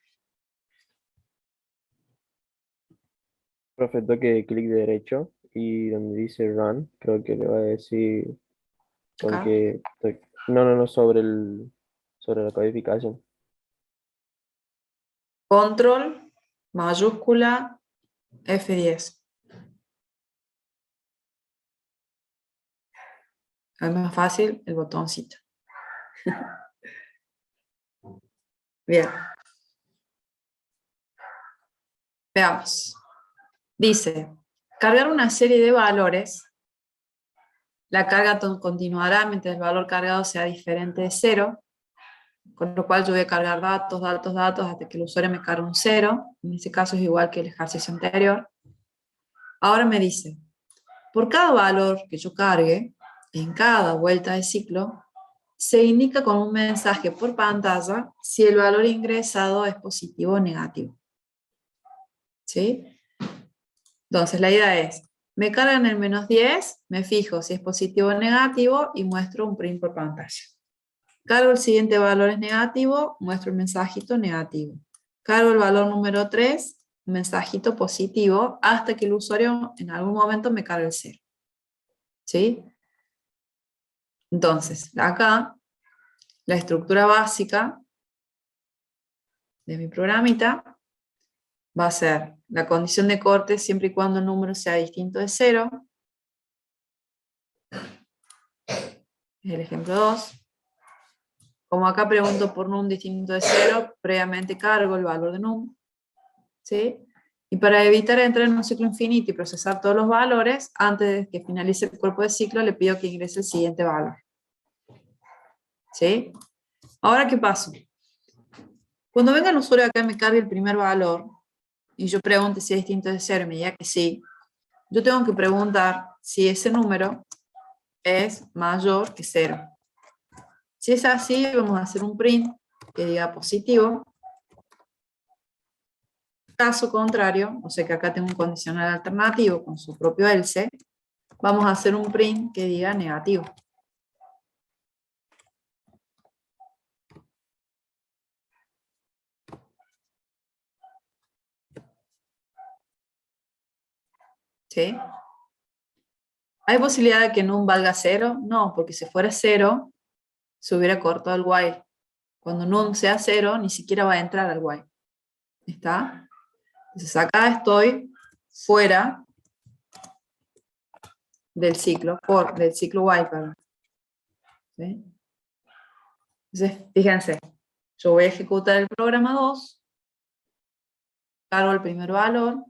Profe, toque clic derecho y donde dice run, creo que le va a decir con Acá. que... No, sobre la codificación. Control mayúscula F10. Es más fácil el botoncito. Bien. Veamos. Dice, cargar una serie de valores. La carga continuará mientras el valor cargado sea diferente de 0, con lo cual yo voy a cargar datos, datos, datos, hasta que el usuario me cargue un 0. En este caso es igual que el ejercicio anterior. Ahora me dice, por cada valor que yo cargue, en cada vuelta de ciclo, se indica con un mensaje por pantalla si el valor ingresado es positivo o negativo. ¿Sí? Entonces la idea es, me cargan el -10, me fijo si es positivo o negativo y muestro un print por pantalla. Cargo el siguiente valor es negativo, muestro el mensajito negativo. Cargo el valor número 3, mensajito positivo, hasta que el usuario en algún momento me cargue el 0. ¿Sí? Entonces, acá, la estructura básica de mi programita va a ser la condición de corte siempre y cuando el número sea distinto de 0. Es el ejemplo 2. Como acá pregunto por num distinto de 0, previamente cargo el valor de num. ¿Sí? Y para evitar entrar en un ciclo infinito y procesar todos los valores, antes de que finalice el cuerpo de ciclo, le pido que ingrese el siguiente valor. ¿Sí? Ahora, ¿qué pasa? Cuando venga el usuario acá y me cargue el primer valor, y yo pregunte si es distinto de 0 y me diga que sí, yo tengo que preguntar si ese número es mayor que 0. Si es así, vamos a hacer un print que diga positivo. Caso contrario, o sea que acá tengo un condicional alternativo con su propio else, vamos a hacer un print que diga negativo. ¿Sí? ¿Hay posibilidad de que num valga 0? No, porque si fuera 0, se hubiera cortado el while. Cuando num sea 0, ni siquiera va a entrar al while. ¿Está? Entonces acá estoy fuera del ciclo, del ciclo while, perdón. ¿Sí? Entonces, fíjense, yo voy a ejecutar el programa 2, cargo el primer valor.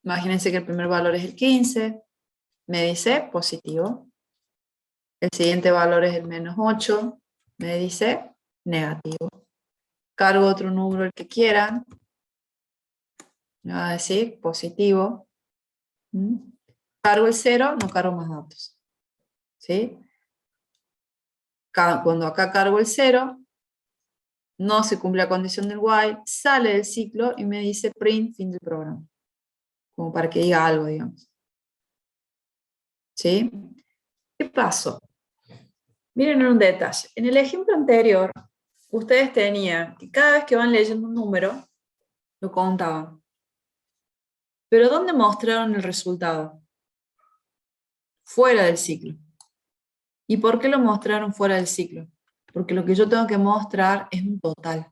Imagínense que el primer valor es el 15, me dice positivo. El siguiente valor es el menos 8, me dice negativo. Cargo otro número el que quieran, me va a decir positivo. Cargo el 0, no cargo más datos. ¿Sí? Cuando acá cargo el 0, no se cumple la condición del while, sale del ciclo y me dice print fin del programa. Como para que diga algo, digamos. ¿Sí? ¿Qué pasó? Miren un detalle. En el ejemplo anterior, ustedes tenían que cada vez que van leyendo un número, lo contaban. Pero ¿dónde mostraron el resultado? Fuera del ciclo. ¿Y por qué lo mostraron fuera del ciclo? Porque lo que yo tengo que mostrar es un total.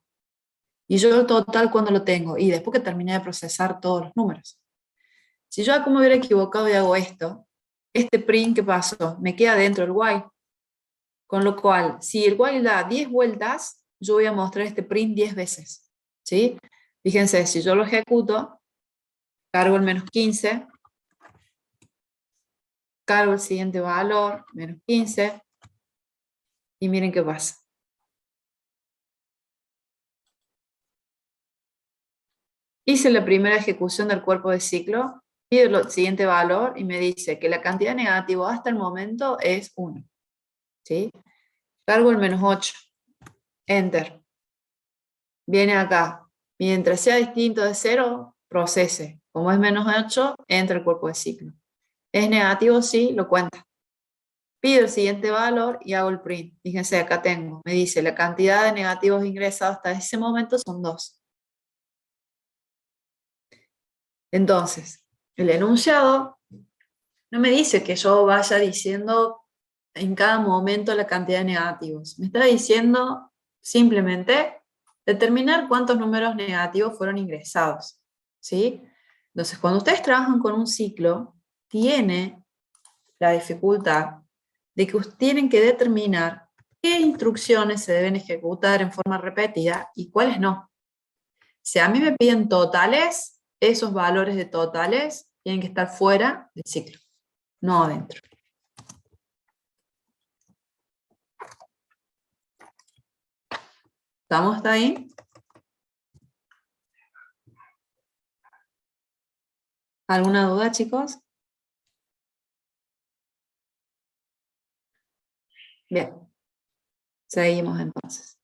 Y yo el total, ¿cuándo lo tengo? Y después que terminé de procesar todos los números. Si yo como hubiera equivocado y hago esto, este print que pasó me queda dentro del while. Con lo cual, si el while da 10 vueltas, yo voy a mostrar este print 10 veces. ¿Sí? Fíjense, si yo lo ejecuto, cargo el menos 15, cargo el siguiente valor, menos 15, y miren qué pasa. Hice la primera ejecución del cuerpo de ciclo, pido el siguiente valor y me dice que la cantidad negativa hasta el momento es 1. ¿Sí? Cargo el menos 8. Enter. Viene acá. Mientras sea distinto de 0, procese. Como es menos 8, entra el cuerpo de ciclo. ¿Es negativo? Sí, lo cuenta. Pido el siguiente valor y hago el print. Fíjense, acá tengo. Me dice la cantidad de negativos ingresados hasta ese momento son 2. Entonces, el enunciado no me dice que yo vaya diciendo en cada momento la cantidad de negativos. Me está diciendo simplemente determinar cuántos números negativos fueron ingresados. ¿Sí? Entonces, cuando ustedes trabajan con un ciclo, tiene la dificultad de que tienen que determinar qué instrucciones se deben ejecutar en forma repetida y cuáles no. Si a mí me piden totales, esos valores de totales tienen que estar fuera del ciclo, no adentro. ¿Estamos hasta ahí? ¿Alguna duda, chicos? Bien. Seguimos entonces.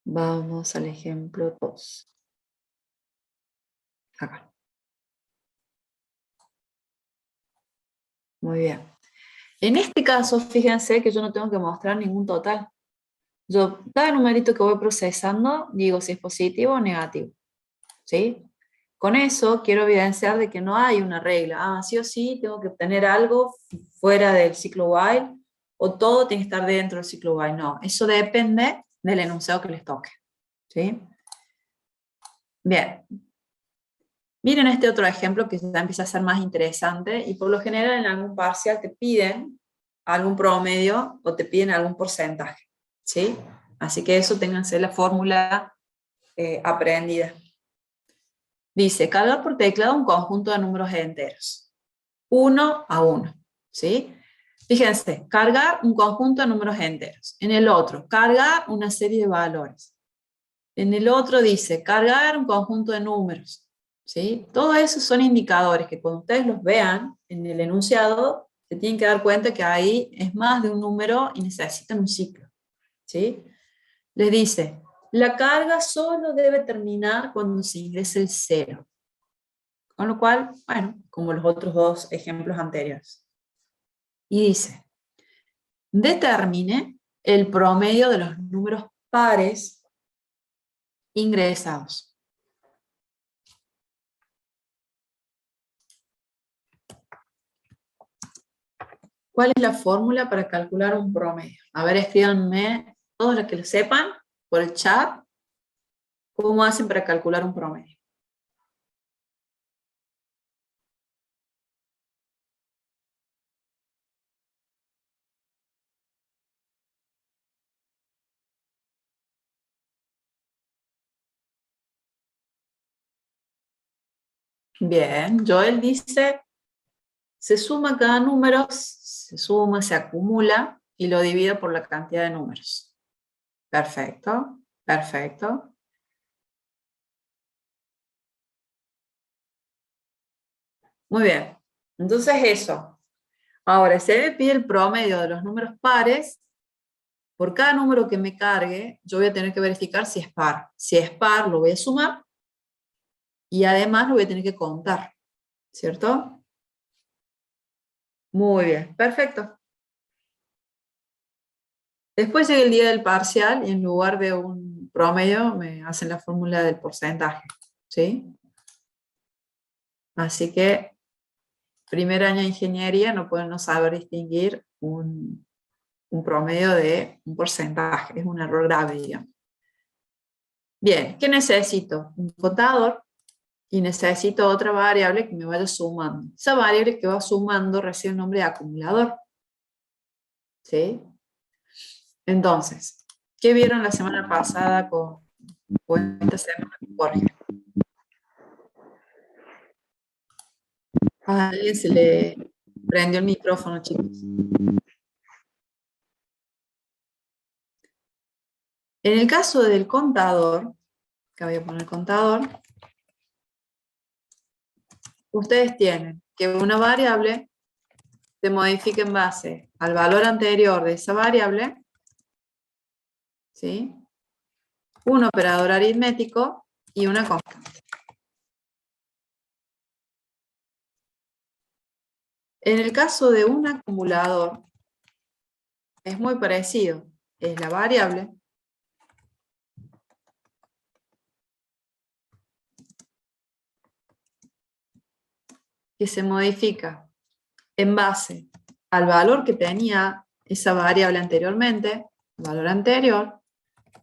Vamos al ejemplo 2. Acá. Muy bien. En este caso, fíjense que yo no tengo que mostrar ningún total. Yo, cada numerito que voy procesando, digo si es positivo o negativo. ¿Sí? Con eso quiero evidenciar de que no hay una regla. Sí o sí tengo que obtener algo fuera del ciclo while o todo tiene que estar dentro del ciclo while. No, eso depende del enunciado que les toque. ¿Sí? Bien. Miren este otro ejemplo que ya empieza a ser más interesante y por lo general en algún parcial te piden algún promedio o te piden algún porcentaje. ¿Sí? Así que eso ténganse la fórmula aprendida. Dice, cargar por teclado un conjunto de números enteros. 1 a 1. ¿Sí? Fíjense, cargar un conjunto de números enteros. En el otro, cargar una serie de valores. En el otro dice, cargar un conjunto de números. ¿Sí? Todos esos son indicadores que cuando ustedes los vean en el enunciado, se tienen que dar cuenta que ahí es más de un número y necesitan un ciclo. ¿Sí? Les dice, la carga solo debe terminar cuando se ingrese el 0. Con lo cual, bueno, como los otros dos ejemplos anteriores. Y dice, determine el promedio de los números pares ingresados. ¿Cuál es la fórmula para calcular un promedio? A ver, escríbanme, todos los que lo sepan, por el chat, ¿cómo hacen para calcular un promedio? Bien, Joel dice, se suma cada número, se suma, se acumula y lo divide por la cantidad de números. Perfecto, perfecto. Muy bien, entonces eso. Ahora, si me pide el promedio de los números pares, por cada número que me cargue, yo voy a tener que verificar si es par. Si es par, lo voy a sumar y además lo voy a tener que contar, ¿cierto? Muy bien, perfecto. Después llega el día del parcial y en lugar de un promedio me hacen la fórmula del porcentaje, ¿sí? Así que primer año de ingeniería no pueden no saber distinguir un promedio de un porcentaje, es un error grave, digamos. Bien, ¿qué necesito? Un contador y necesito otra variable que me vaya sumando. Esa variable que va sumando recibe el nombre de acumulador. ¿Sí? Entonces, ¿qué vieron la semana pasada con esta semana con Jorge? A alguien se le prendió el micrófono, chicos. En el caso del contador, que voy a poner contador, ustedes tienen que una variable se modifique en base al valor anterior de esa variable, ¿sí? Un operador aritmético y una constante. En el caso de un acumulador, es muy parecido. Es la variable que se modifica en base al valor que tenía esa variable anteriormente, valor anterior,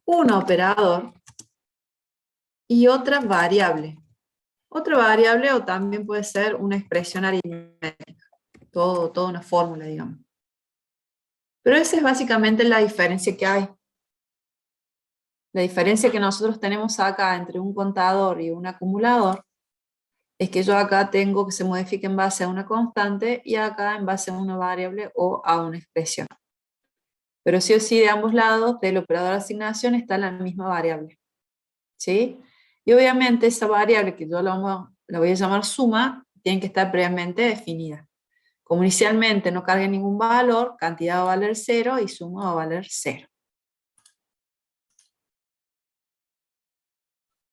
un operador y otra variable. Otra variable o también puede ser una expresión aritmética, toda una fórmula, digamos. Pero esa es básicamente la diferencia que hay. La diferencia que nosotros tenemos acá entre un contador y un acumulador es que yo acá tengo que se modifique en base a una constante y acá en base a una variable o a una expresión. Pero sí o sí de ambos lados del operador de asignación está la misma variable. ¿Sí? Y obviamente esa variable que yo la voy a llamar suma, tiene que estar previamente definida. Como inicialmente no cargue ningún valor, cantidad va a valer 0 y suma va a valer 0.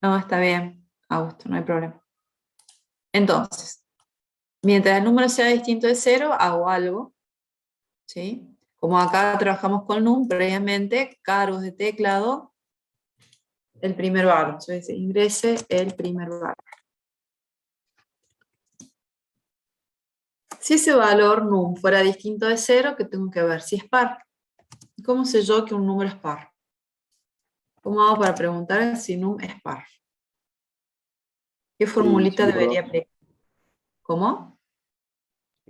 No, está bien, Augusto, no hay problema. Entonces, mientras el número sea distinto de 0, hago algo. ¿Sí? Como acá trabajamos con NUM, previamente, cargos de teclado, el primer valor. Entonces, ingrese el primer valor. Si ese valor num fuera distinto de 0, ¿qué tengo que ver? Si es par. ¿Cómo sé yo que un número es par? ¿Cómo hago para preguntar si num es par? ¿Qué Si formulita divisible por debería 2. aplicar? ¿Cómo?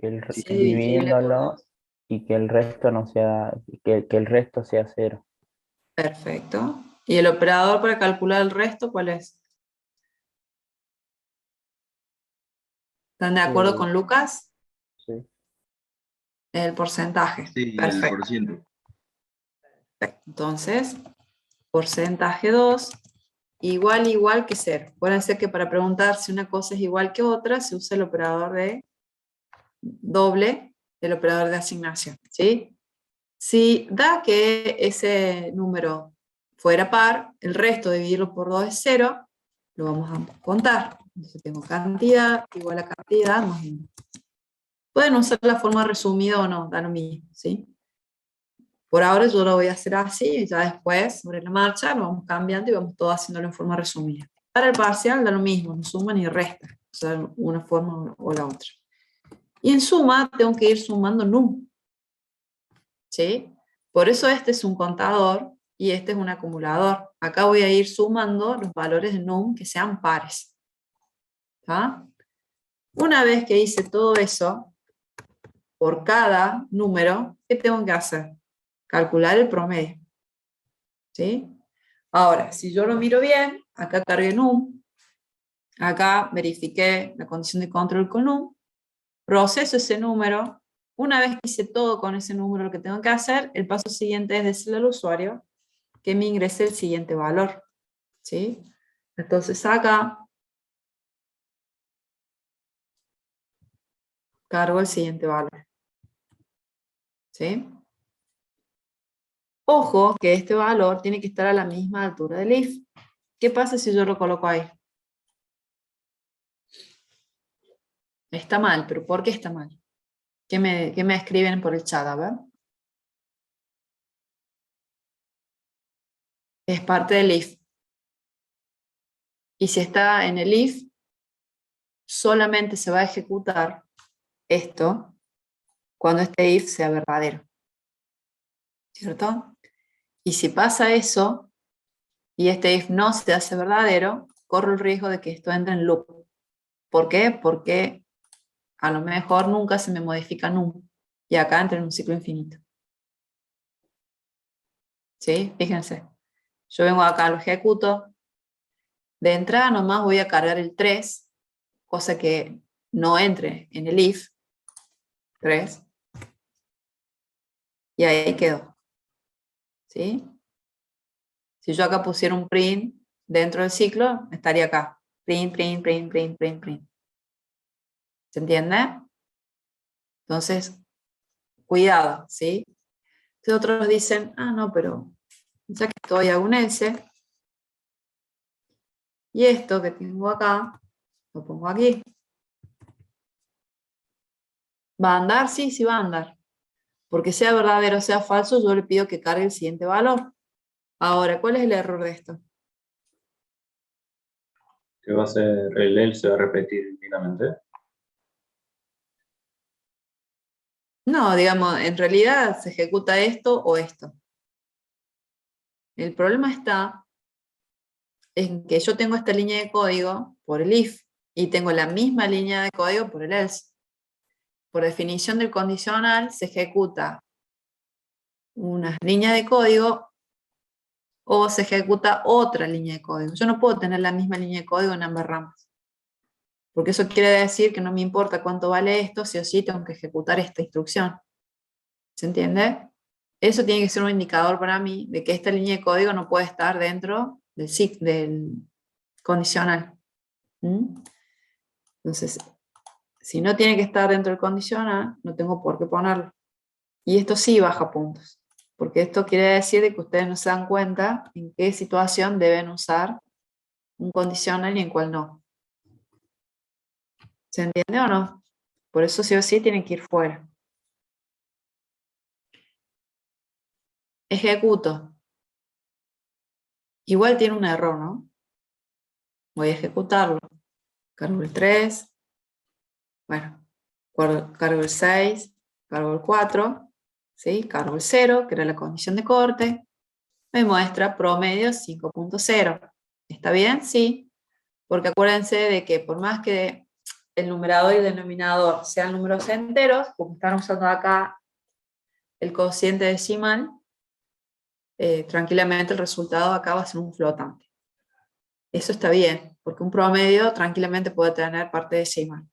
Si Si es es divisible por Dividiéndolo 2. y que el resto no sea, que el resto sea 0. Perfecto. ¿Y el operador para calcular el resto cuál es? ¿Están de acuerdo con Lucas? Sí. El porcentaje. Sí, el Perfecto. por ciento. Entonces, porcentaje 2, igual que 0. Puede ser que para preguntar si una cosa es igual que otra, se usa el operador de doble, el operador de asignación. ¿Sí? Si da que ese número fuera par, el resto de dividirlo por 2 es 0, lo vamos a contar. Entonces tengo cantidad igual a cantidad más 1. Pueden usar la forma resumida o no, da lo mismo, ¿sí? Por ahora yo lo voy a hacer así y ya después, sobre la marcha, lo vamos cambiando y vamos todo haciéndolo en forma resumida. Para el parcial da lo mismo, no suma ni resta, o sea, una forma o la otra. Y en suma tengo que ir sumando num, ¿sí? Por eso este es un contador y este es un acumulador. Acá voy a ir sumando los valores de num que sean pares. ¿Tá? Una vez que hice todo eso, por cada número, ¿qué tengo que hacer? Calcular el promedio. ¿Sí? Ahora, si yo lo miro bien, acá cargué num, acá verifiqué la condición de control con num, proceso ese número. Una vez que hice todo con ese número, lo que tengo que hacer, el paso siguiente es decirle al usuario que me ingrese el siguiente valor. ¿Sí? Entonces acá cargo el siguiente valor. ¿Sí? Ojo que este valor tiene que estar a la misma altura del if. ¿Qué pasa si yo lo coloco ahí? Está mal, pero ¿por qué está mal? ¿Qué me escriben por el chat? A ver. Es parte del if. Y si está en el if, solamente se va a ejecutar esto cuando este if sea verdadero. ¿Cierto? Y si pasa eso, y este if no se hace verdadero, corro el riesgo de que esto entre en loop. ¿Por qué? Porque a lo mejor nunca se me modifica num. Y acá entra en un ciclo infinito. ¿Sí? Fíjense. Yo vengo acá, lo ejecuto. De entrada nomás voy a cargar el 3, cosa que no entre en el if. 3. Y ahí quedó. ¿Sí? Si yo acá pusiera un print dentro del ciclo, estaría acá. Print, print, print, print, print, print. ¿Se entiende? Entonces, cuidado, ¿sí? Entonces otros dicen, no, pero ya que estoy, hago un else. Y esto que tengo acá, lo pongo aquí. ¿Va a andar? Sí, sí va a andar. Porque sea verdadero o sea falso, yo le pido que cargue el siguiente valor. Ahora, ¿cuál es el error de esto? Que va a ser, el else se va a repetir infinitamente. No, digamos, en realidad se ejecuta esto o esto. El problema está en que yo tengo esta línea de código por el if y tengo la misma línea de código por el else. Por definición del condicional se ejecuta una línea de código o se ejecuta otra línea de código. Yo no puedo tener la misma línea de código en ambas ramas. Porque eso quiere decir que no me importa cuánto vale esto, sí o sí tengo que ejecutar esta instrucción. ¿Se entiende? Eso tiene que ser un indicador para mí de que esta línea de código no puede estar dentro del condicional. ¿Mm? Entonces, si no tiene que estar dentro del condicional, no tengo por qué ponerlo. Y esto sí baja puntos, porque esto quiere decir que ustedes no se dan cuenta en qué situación deben usar un condicional y en cuál no. ¿Se entiende o no? Por eso sí o sí tienen que ir fuera. Ejecuto. Igual tiene un error, ¿no? Voy a ejecutarlo. Cargo el 3. Bueno, Cargo el 6, cargo el 4, ¿sí? Cargo el 0, que era la condición de corte. Me muestra promedio 5.0. ¿Está bien? Sí. Porque acuérdense de que por más que el numerador y el denominador sean números enteros, como están usando acá el cociente decimal, tranquilamente el resultado acá va a ser un flotante. Eso está bien, porque un promedio tranquilamente puede tener parte decimal.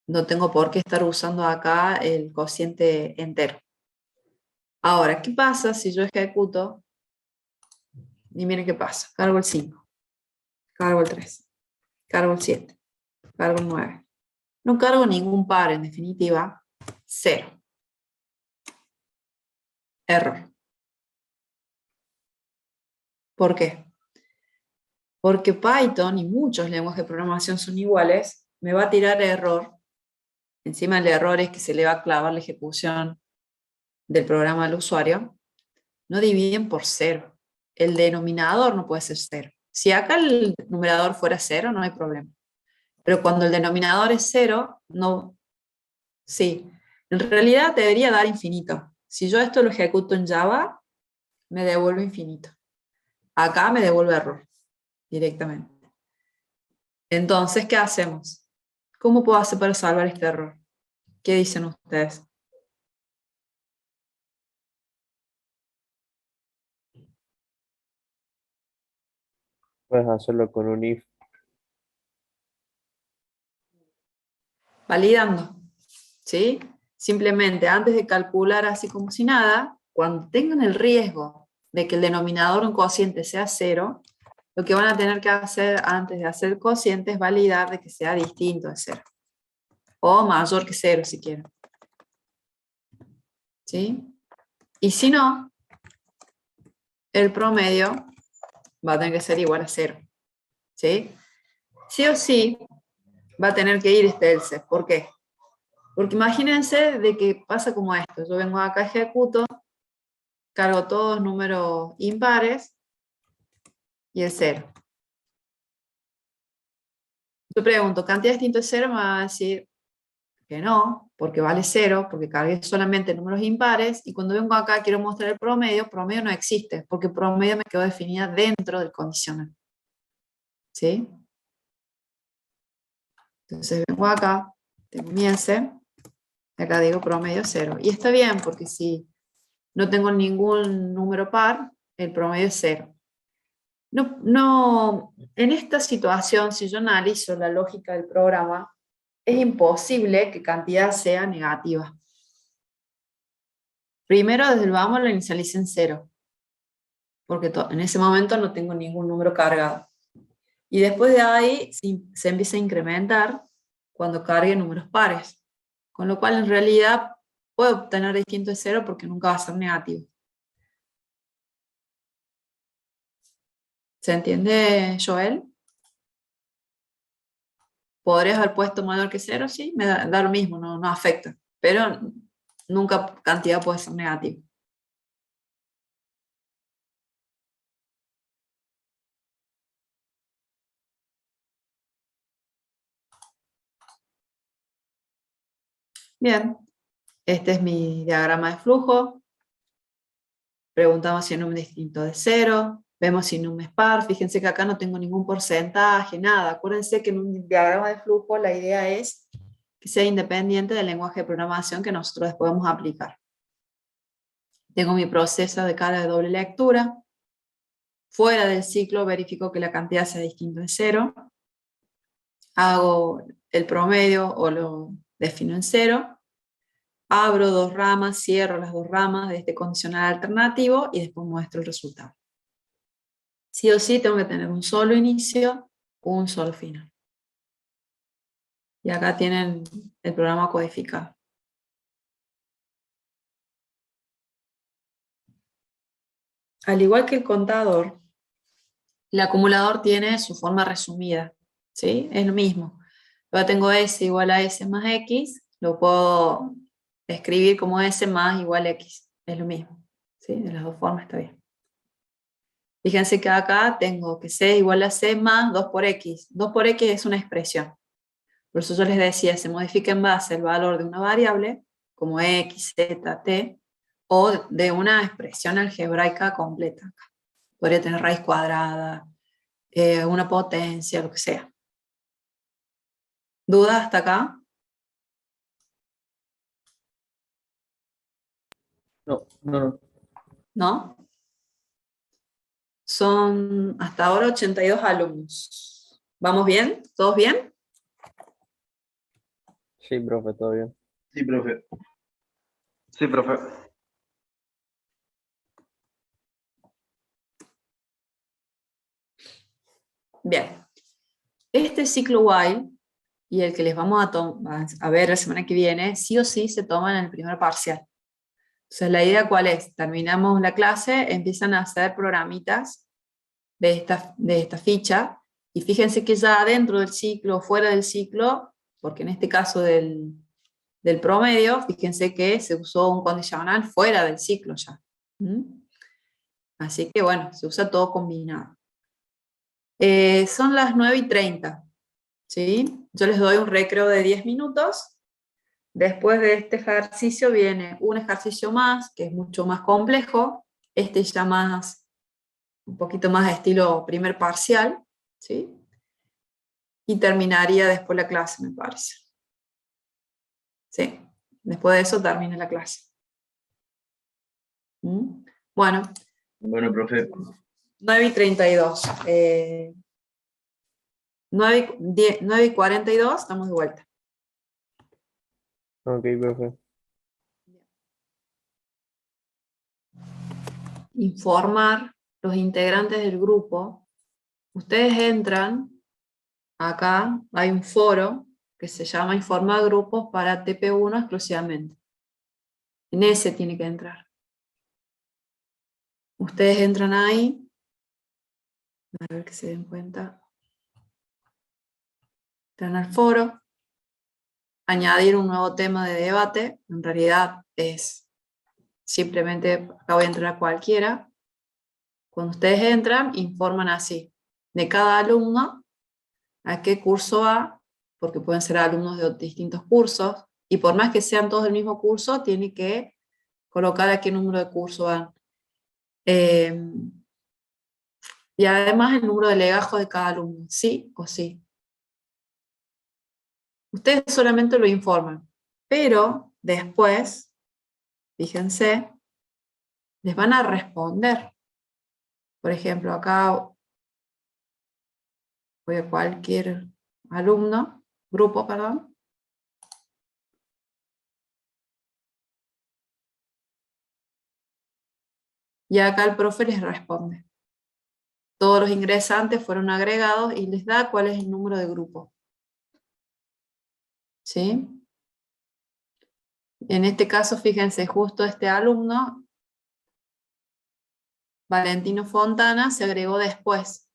No tengo por qué estar usando acá el cociente entero. Ahora, ¿qué pasa si yo ejecuto? Y miren qué pasa. Cargo el 5, cargo el 3, cargo el 7, cargo el 9. No cargo ningún par, en definitiva, 0. Error. ¿Por qué? Porque Python y muchos lenguajes de programación son iguales, me va a tirar error. Encima el error es que se le va a clavar la ejecución del programa al usuario. No dividen por 0. El denominador no puede ser 0. Si acá el numerador fuera 0, no hay problema. Pero cuando el denominador es 0, no. Sí. En realidad debería dar infinito. Si yo esto lo ejecuto en Java, me devuelve infinito. Acá me devuelve error directamente. Entonces, ¿qué hacemos? ¿Cómo puedo hacer para salvar este error? ¿Qué dicen ustedes? Puedes hacerlo con un if. Validando, ¿sí? Simplemente antes de calcular así como si nada, cuando tengan el riesgo de que el denominador o un cociente sea 0, lo que van a tener que hacer antes de hacer el cociente es validar de que sea distinto de 0. O mayor que 0 si quieren. ¿Sí? Y si no, el promedio va a tener que ser igual a 0. ¿Sí? Sí o sí va a tener que ir este else. ¿Por qué? Porque imagínense de que pasa como esto. Yo vengo acá, ejecuto, cargo todos números impares y el 0. Yo pregunto, ¿cantidad distinta de 0? Me va a decir que no, porque vale 0, porque cargué solamente números impares, y cuando vengo acá quiero mostrar el promedio no existe, porque promedio me quedó definida dentro del condicional. ¿Sí? Entonces vengo acá, tengo mi else, y acá digo promedio 0. Y está bien, porque si no tengo ningún número par, el promedio es 0. No, en esta situación, si yo analizo la lógica del programa, es imposible que cantidad sea negativa. Primero, desde el vamos lo inicialicé en 0, porque en ese momento no tengo ningún número cargado. Y después de ahí se empieza a incrementar cuando cargue números pares, con lo cual en realidad puedo obtener distinto de 0 porque nunca va a ser negativo. ¿Se entiende, Joel? ¿Podrías haber puesto mayor que 0? Sí, me da lo mismo, no afecta. Pero nunca cantidad puede ser negativa. Bien, este es mi diagrama de flujo. Preguntamos si el número es distinto de 0. Vemos si el número es par. Fíjense que acá no tengo ningún porcentaje, nada. Acuérdense que en un diagrama de flujo la idea es que sea independiente del lenguaje de programación que nosotros después vamos a aplicar. Tengo mi proceso de carga de doble lectura. Fuera del ciclo verifico que la cantidad sea distinta de 0. Hago el promedio o lo defino en 0. Abro dos ramas, cierro las dos ramas de este condicional alternativo y después muestro el resultado. Sí o sí tengo que tener un solo inicio, un solo final. Y acá tienen el programa codificado. Al igual que el contador, el acumulador tiene su forma resumida, ¿sí? Es lo mismo. Yo tengo S igual a S más X, lo puedo escribir como S más igual a X. Es lo mismo, ¿sí? De las dos formas está bien. Fíjense que acá tengo que C igual a C más 2 por X. 2 por X es una expresión. Por eso yo les decía, se modifica en base al valor de una variable, como x, z, t, o de una expresión algebraica completa. Podría tener raíz cuadrada, una potencia, lo que sea. ¿Dudas hasta acá? No, no. ¿No? Son hasta ahora 82 alumnos. ¿Vamos bien? ¿Todos bien? Sí, profe, todo bien. Sí, profe. Sí, profe. Bien. Este ciclo while y el que les vamos a ver la semana que viene, sí o sí se toman en el primer parcial. Entonces, ¿la idea cuál es? Terminamos la clase, empiezan a hacer programitas de esta ficha, y fíjense que ya dentro del ciclo, fuera del ciclo, porque en este caso del promedio, fíjense que se usó un condicional fuera del ciclo ya. Así que bueno, se usa todo combinado. Son las 9:30, ¿sí? Yo les doy un recreo de 10 minutos. Después de este ejercicio viene un ejercicio más, que es mucho más complejo. Este ya un poquito más de estilo primer parcial, ¿sí? Y terminaría después la clase, me parece. Sí, después de eso termina la clase. Bueno. Bueno, profe. 9:32. 9:42, estamos de vuelta. Ok, profe. Informar los integrantes del grupo. Ustedes entran, acá hay un foro que se llama Informar grupos para TP1 exclusivamente. En ese tiene que entrar. Ustedes entran ahí, a ver que se den cuenta. Entran al foro, añadir un nuevo tema de debate, en realidad es simplemente, acá voy a entrar a cualquiera. Cuando ustedes entran, informan así, de cada alumno, a qué curso va, porque pueden ser alumnos de distintos cursos, y por más que sean todos del mismo curso, tiene que colocar a qué número de curso van. Y además el número de legajo de cada alumno, sí o sí. Ustedes solamente lo informan, pero después, fíjense, les van a responder. Por ejemplo, acá voy a cualquier grupo, perdón. Y acá el profe les responde. Todos los ingresantes fueron agregados y les da cuál es el número de grupo. ¿Sí? En este caso, fíjense, justo este alumno, Valentino Fontana, se agregó después.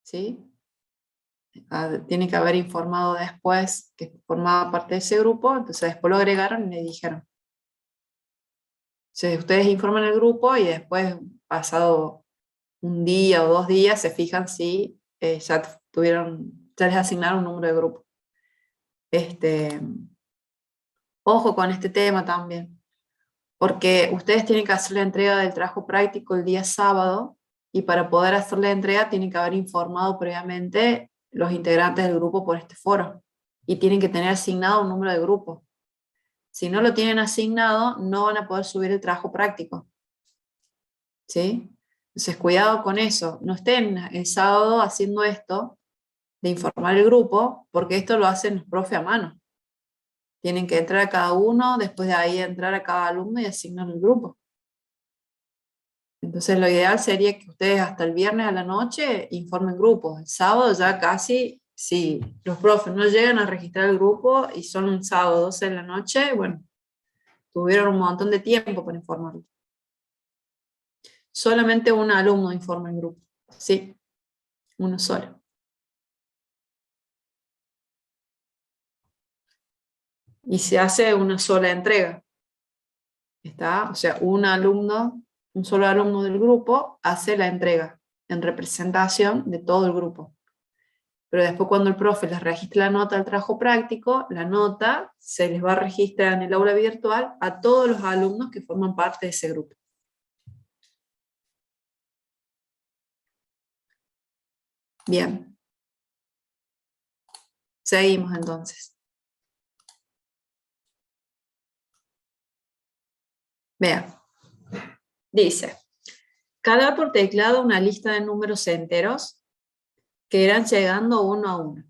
¿Sí? Tiene que haber informado después que formaba parte de ese grupo, entonces después lo agregaron y le dijeron. Entonces ustedes informan el grupo y después, pasado un día o 2 días, se fijan si ya les asignaron un número de grupo. Ojo con este tema también, porque ustedes tienen que hacer la entrega del trabajo práctico el día sábado, y para poder hacer la entrega tienen que haber informado previamente los integrantes del grupo por este foro, y tienen que tener asignado un número de grupo. Si no lo tienen asignado, no van a poder subir el trabajo práctico. ¿Sí? Entonces, cuidado con eso. No estén el sábado haciendo esto, de informar el grupo, porque esto lo hacen los profes a mano. Tienen que entrar a cada uno, después de ahí entrar a cada alumno y asignar el grupo. Entonces lo ideal sería que ustedes hasta el viernes a la noche informen grupos. El sábado ya casi, si los profes no llegan a registrar el grupo y son un sábado 12 de la noche, bueno, tuvieron un montón de tiempo para informarlo. Solamente un alumno informa el grupo. Sí, uno solo. Y se hace una sola entrega. ¿Está? O sea, un solo alumno del grupo hace la entrega en representación de todo el grupo. pero después cuando el profe les registra la nota del trabajo práctico, la nota se les va a registrar en el aula virtual a todos los alumnos que forman parte de ese grupo. Bien. Seguimos entonces. Vean. Dice, cargar por teclado una lista de números enteros que irán llegando uno a uno.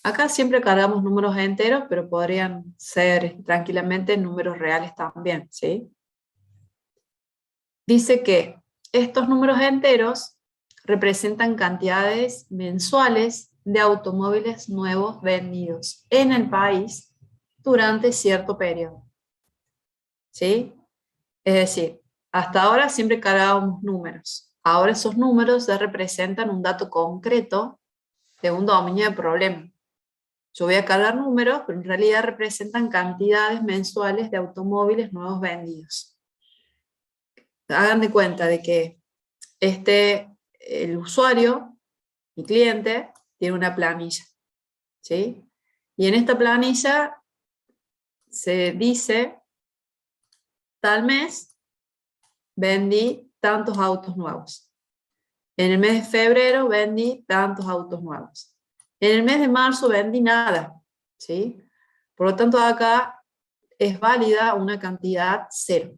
Acá siempre cargamos números enteros, pero podrían ser tranquilamente números reales también, ¿sí? Dice que estos números enteros representan cantidades mensuales de automóviles nuevos vendidos en el país durante cierto periodo, ¿sí? Es decir, hasta ahora siempre cargábamos números. Ahora esos números ya representan un dato concreto de un dominio de problema. Yo voy a cargar números, pero en realidad representan cantidades mensuales de automóviles nuevos vendidos. Hagan de cuenta de que el usuario, mi cliente, tiene una planilla, ¿sí? Y en esta planilla se dice, tal mes vendí tantos autos nuevos. En el mes de febrero vendí tantos autos nuevos. En el mes de marzo vendí nada, ¿sí? Por lo tanto, acá es válida una cantidad 0.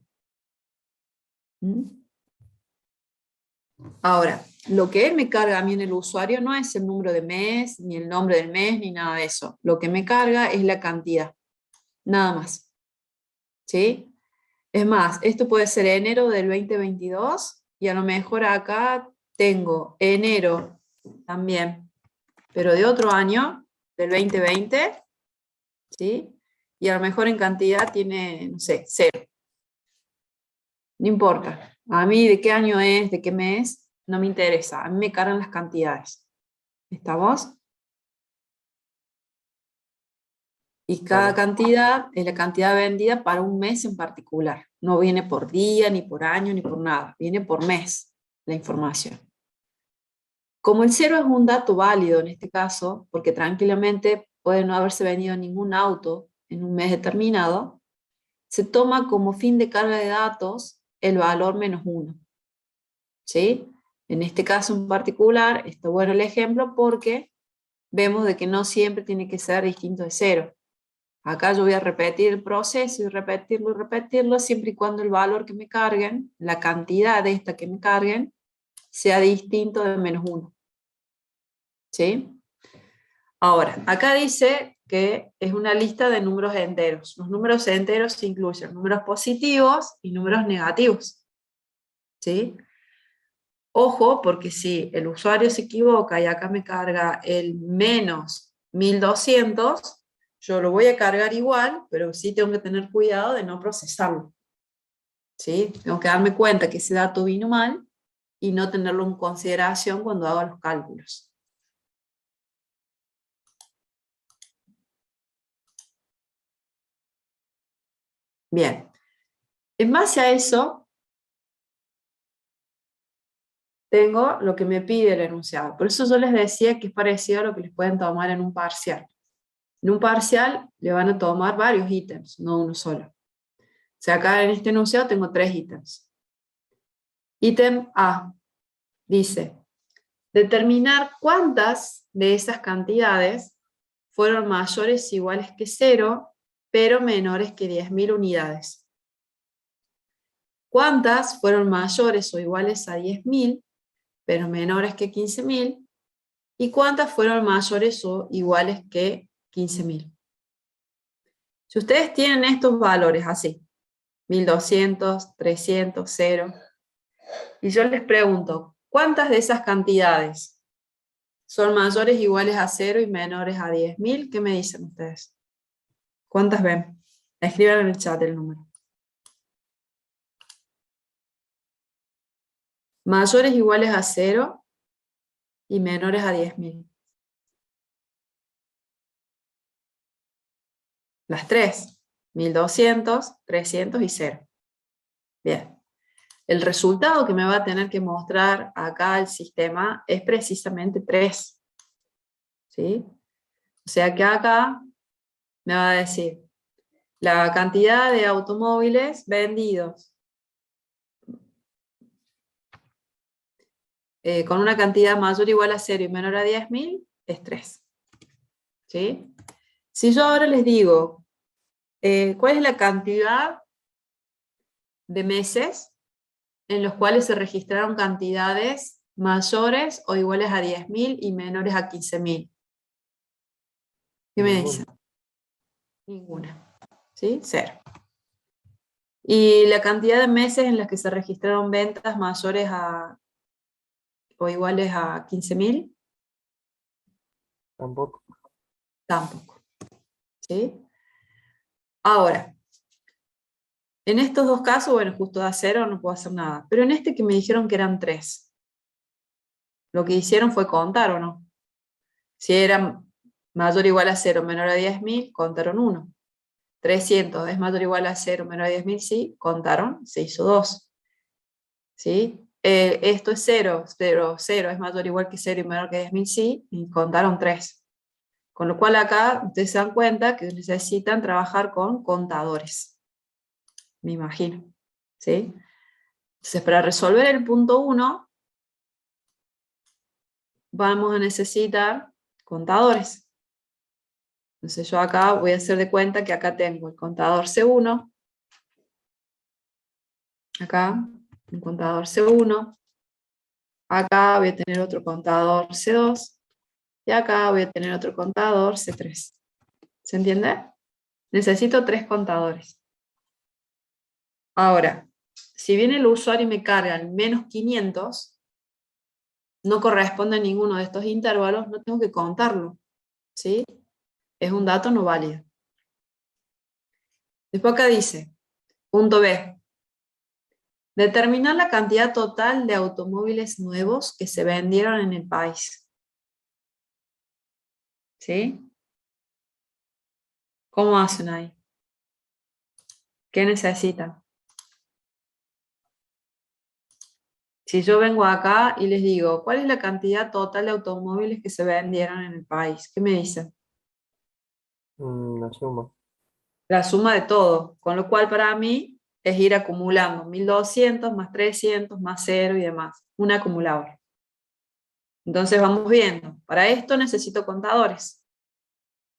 Ahora, lo que él me carga a mí en el usuario no es el número de mes, ni el nombre del mes, ni nada de eso. Lo que me carga es la cantidad, nada más. ¿Sí? Es más, esto puede ser enero del 2022, y a lo mejor acá tengo enero también, pero de otro año, del 2020, ¿sí? Y a lo mejor en cantidad tiene, no sé, 0. No importa. A mí de qué año es, de qué mes, no me interesa. A mí me cargan las cantidades. ¿Estamos? Y cada cantidad es la cantidad vendida para un mes en particular. No viene por día, ni por año, ni por nada. Viene por mes la información. Como el 0 es un dato válido en este caso, porque tranquilamente puede no haberse vendido ningún auto en un mes determinado, se toma como fin de carga de datos el valor -1. ¿Sí? En este caso en particular está bueno el ejemplo porque vemos de que no siempre tiene que ser distinto de 0. Acá yo voy a repetir el proceso y repetirlo siempre y cuando el valor que me carguen, la cantidad de esta que me carguen, sea distinto de -1. ¿Sí? Ahora, acá dice que es una lista de números enteros. Los números enteros incluyen números positivos y números negativos. ¿Sí? Ojo, porque si el usuario se equivoca y acá me carga el -1200, yo lo voy a cargar igual, pero sí tengo que tener cuidado de no procesarlo. ¿Sí? Tengo que darme cuenta que ese dato vino mal y no tenerlo en consideración cuando haga los cálculos. Bien. En base a eso, tengo lo que me pide el enunciado. Por eso yo les decía que es parecido a lo que les pueden tomar en un parcial. En un parcial le van a tomar varios ítems, no uno solo. O sea, acá en este enunciado tengo 3 ítems. Ítem A dice, determinar cuántas de esas cantidades fueron mayores o iguales que 0, pero menores que 10.000 unidades. ¿Cuántas fueron mayores o iguales a 10.000, pero menores que 15.000? ¿Y cuántas fueron mayores o iguales que 15.000? Si ustedes tienen estos valores así, 1200, 300, 0, y yo les pregunto, ¿cuántas de esas cantidades son mayores o iguales a 0 y menores a 10.000? ¿Qué me dicen ustedes? ¿Cuántas ven? Escriban en el chat el número. Mayores o iguales a 0 y menores a 10.000. Las 3, 1200, 300 y 0. Bien. El resultado que me va a tener que mostrar acá el sistema es precisamente 3. ¿sí? O sea que acá me va a decir la cantidad de automóviles vendidos con una cantidad mayor o igual a 0 y menor a 10.000 es 3. ¿Sí? Si yo ahora les digo, ¿cuál es la cantidad de meses en los cuales se registraron cantidades mayores o iguales a 10.000 y menores a 15.000? ¿Qué me dicen? Ninguna. ¿Sí? 0. ¿Y la cantidad de meses en las que se registraron ventas mayores a o iguales a 15.000? Tampoco. Tampoco. ¿Sí? Ahora, en estos dos casos, bueno, justo da 0, no puedo hacer nada. Pero en este que me dijeron que eran 3, lo que hicieron fue contar, ¿o no? Si era mayor o igual a 0, menor a 10.000, contaron 1. 300 es mayor o igual a 0, menor a 10.000, sí, contaron, se hizo 2. ¿Sí? Esto es 0, pero 0 es mayor o igual que 0 y menor que 10.000, sí, y contaron 3. Con lo cual acá ustedes se dan cuenta que necesitan trabajar con contadores. Me imagino. ¿Sí? Entonces, para resolver el punto 1, vamos a necesitar contadores. Entonces yo acá voy a hacer de cuenta que acá tengo el contador C1, acá un contador C1, acá voy a tener otro contador C2, y acá voy a tener otro contador C3. ¿Se entiende? Necesito 3 contadores. Ahora, si viene el usuario y me carga el menos 500, no corresponde a ninguno de estos intervalos, no tengo que contarlo. ¿Sí? Es un dato no válido. Después acá dice, punto B, determinar la cantidad total de automóviles nuevos que se vendieron en el país. ¿Sí? ¿Cómo hacen ahí? ¿Qué necesitan? Si yo vengo acá y les digo, ¿cuál es la cantidad total de automóviles que se vendieron en el país? ¿Qué me dicen? La suma. La suma de todo, con lo cual para mí es ir acumulando 1.200 más 300 más 0 y demás, un acumulador. Entonces vamos viendo, para esto necesito contadores,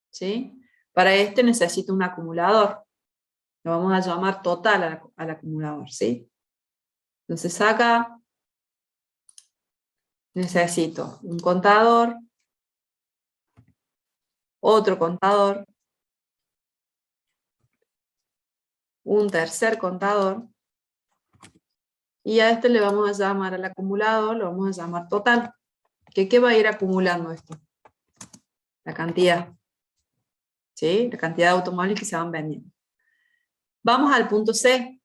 ¿sí? Para este necesito un acumulador, lo vamos a llamar total al acumulador, ¿sí? Entonces acá necesito un contador, otro contador, un tercer contador, y a este le vamos a llamar al acumulador, lo vamos a llamar total. ¿Qué va a ir acumulando esto? La cantidad. ¿Sí? La cantidad de automóviles que se van vendiendo. Vamos al punto C.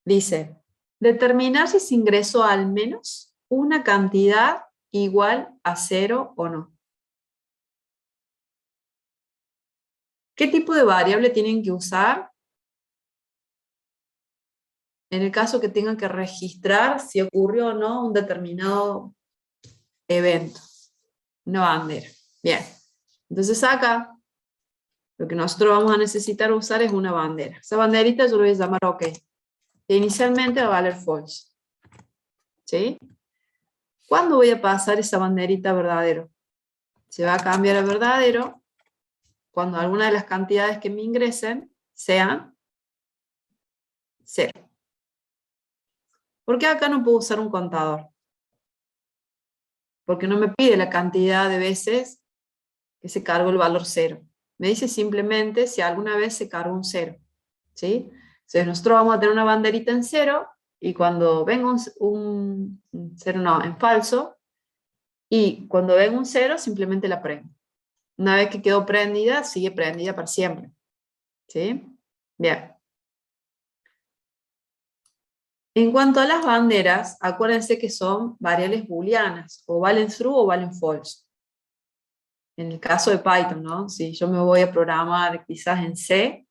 Dice, determinar si se ingresó al menos una cantidad igual a 0 o no. ¿Qué tipo de variable tienen que usar en el caso que tengan que registrar si ocurrió o no un determinado evento? Una bandera. Bien. Entonces acá lo que nosotros vamos a necesitar usar es una bandera. Esa banderita yo le voy a llamar OK. Que inicialmente va a valer false. ¿Sí? ¿Cuándo voy a pasar esa banderita a verdadero? Se va a cambiar a verdadero cuando alguna de las cantidades que me ingresen sean 0. ¿Por qué acá no puedo usar un contador? Porque no me pide la cantidad de veces que se cargó el valor 0. Me dice simplemente si alguna vez se cargó un 0. ¿Sí? Entonces nosotros vamos a tener una banderita en 0 y cuando venga un 0, no, en falso, y cuando venga un 0 simplemente la prendo. Una vez que quedó prendida, sigue prendida para siempre. ¿Sí? Bien. En cuanto a las banderas, acuérdense que son variables booleanas, o valen true o valen false. En el caso de Python, ¿no? Si yo me voy a programar quizás en C,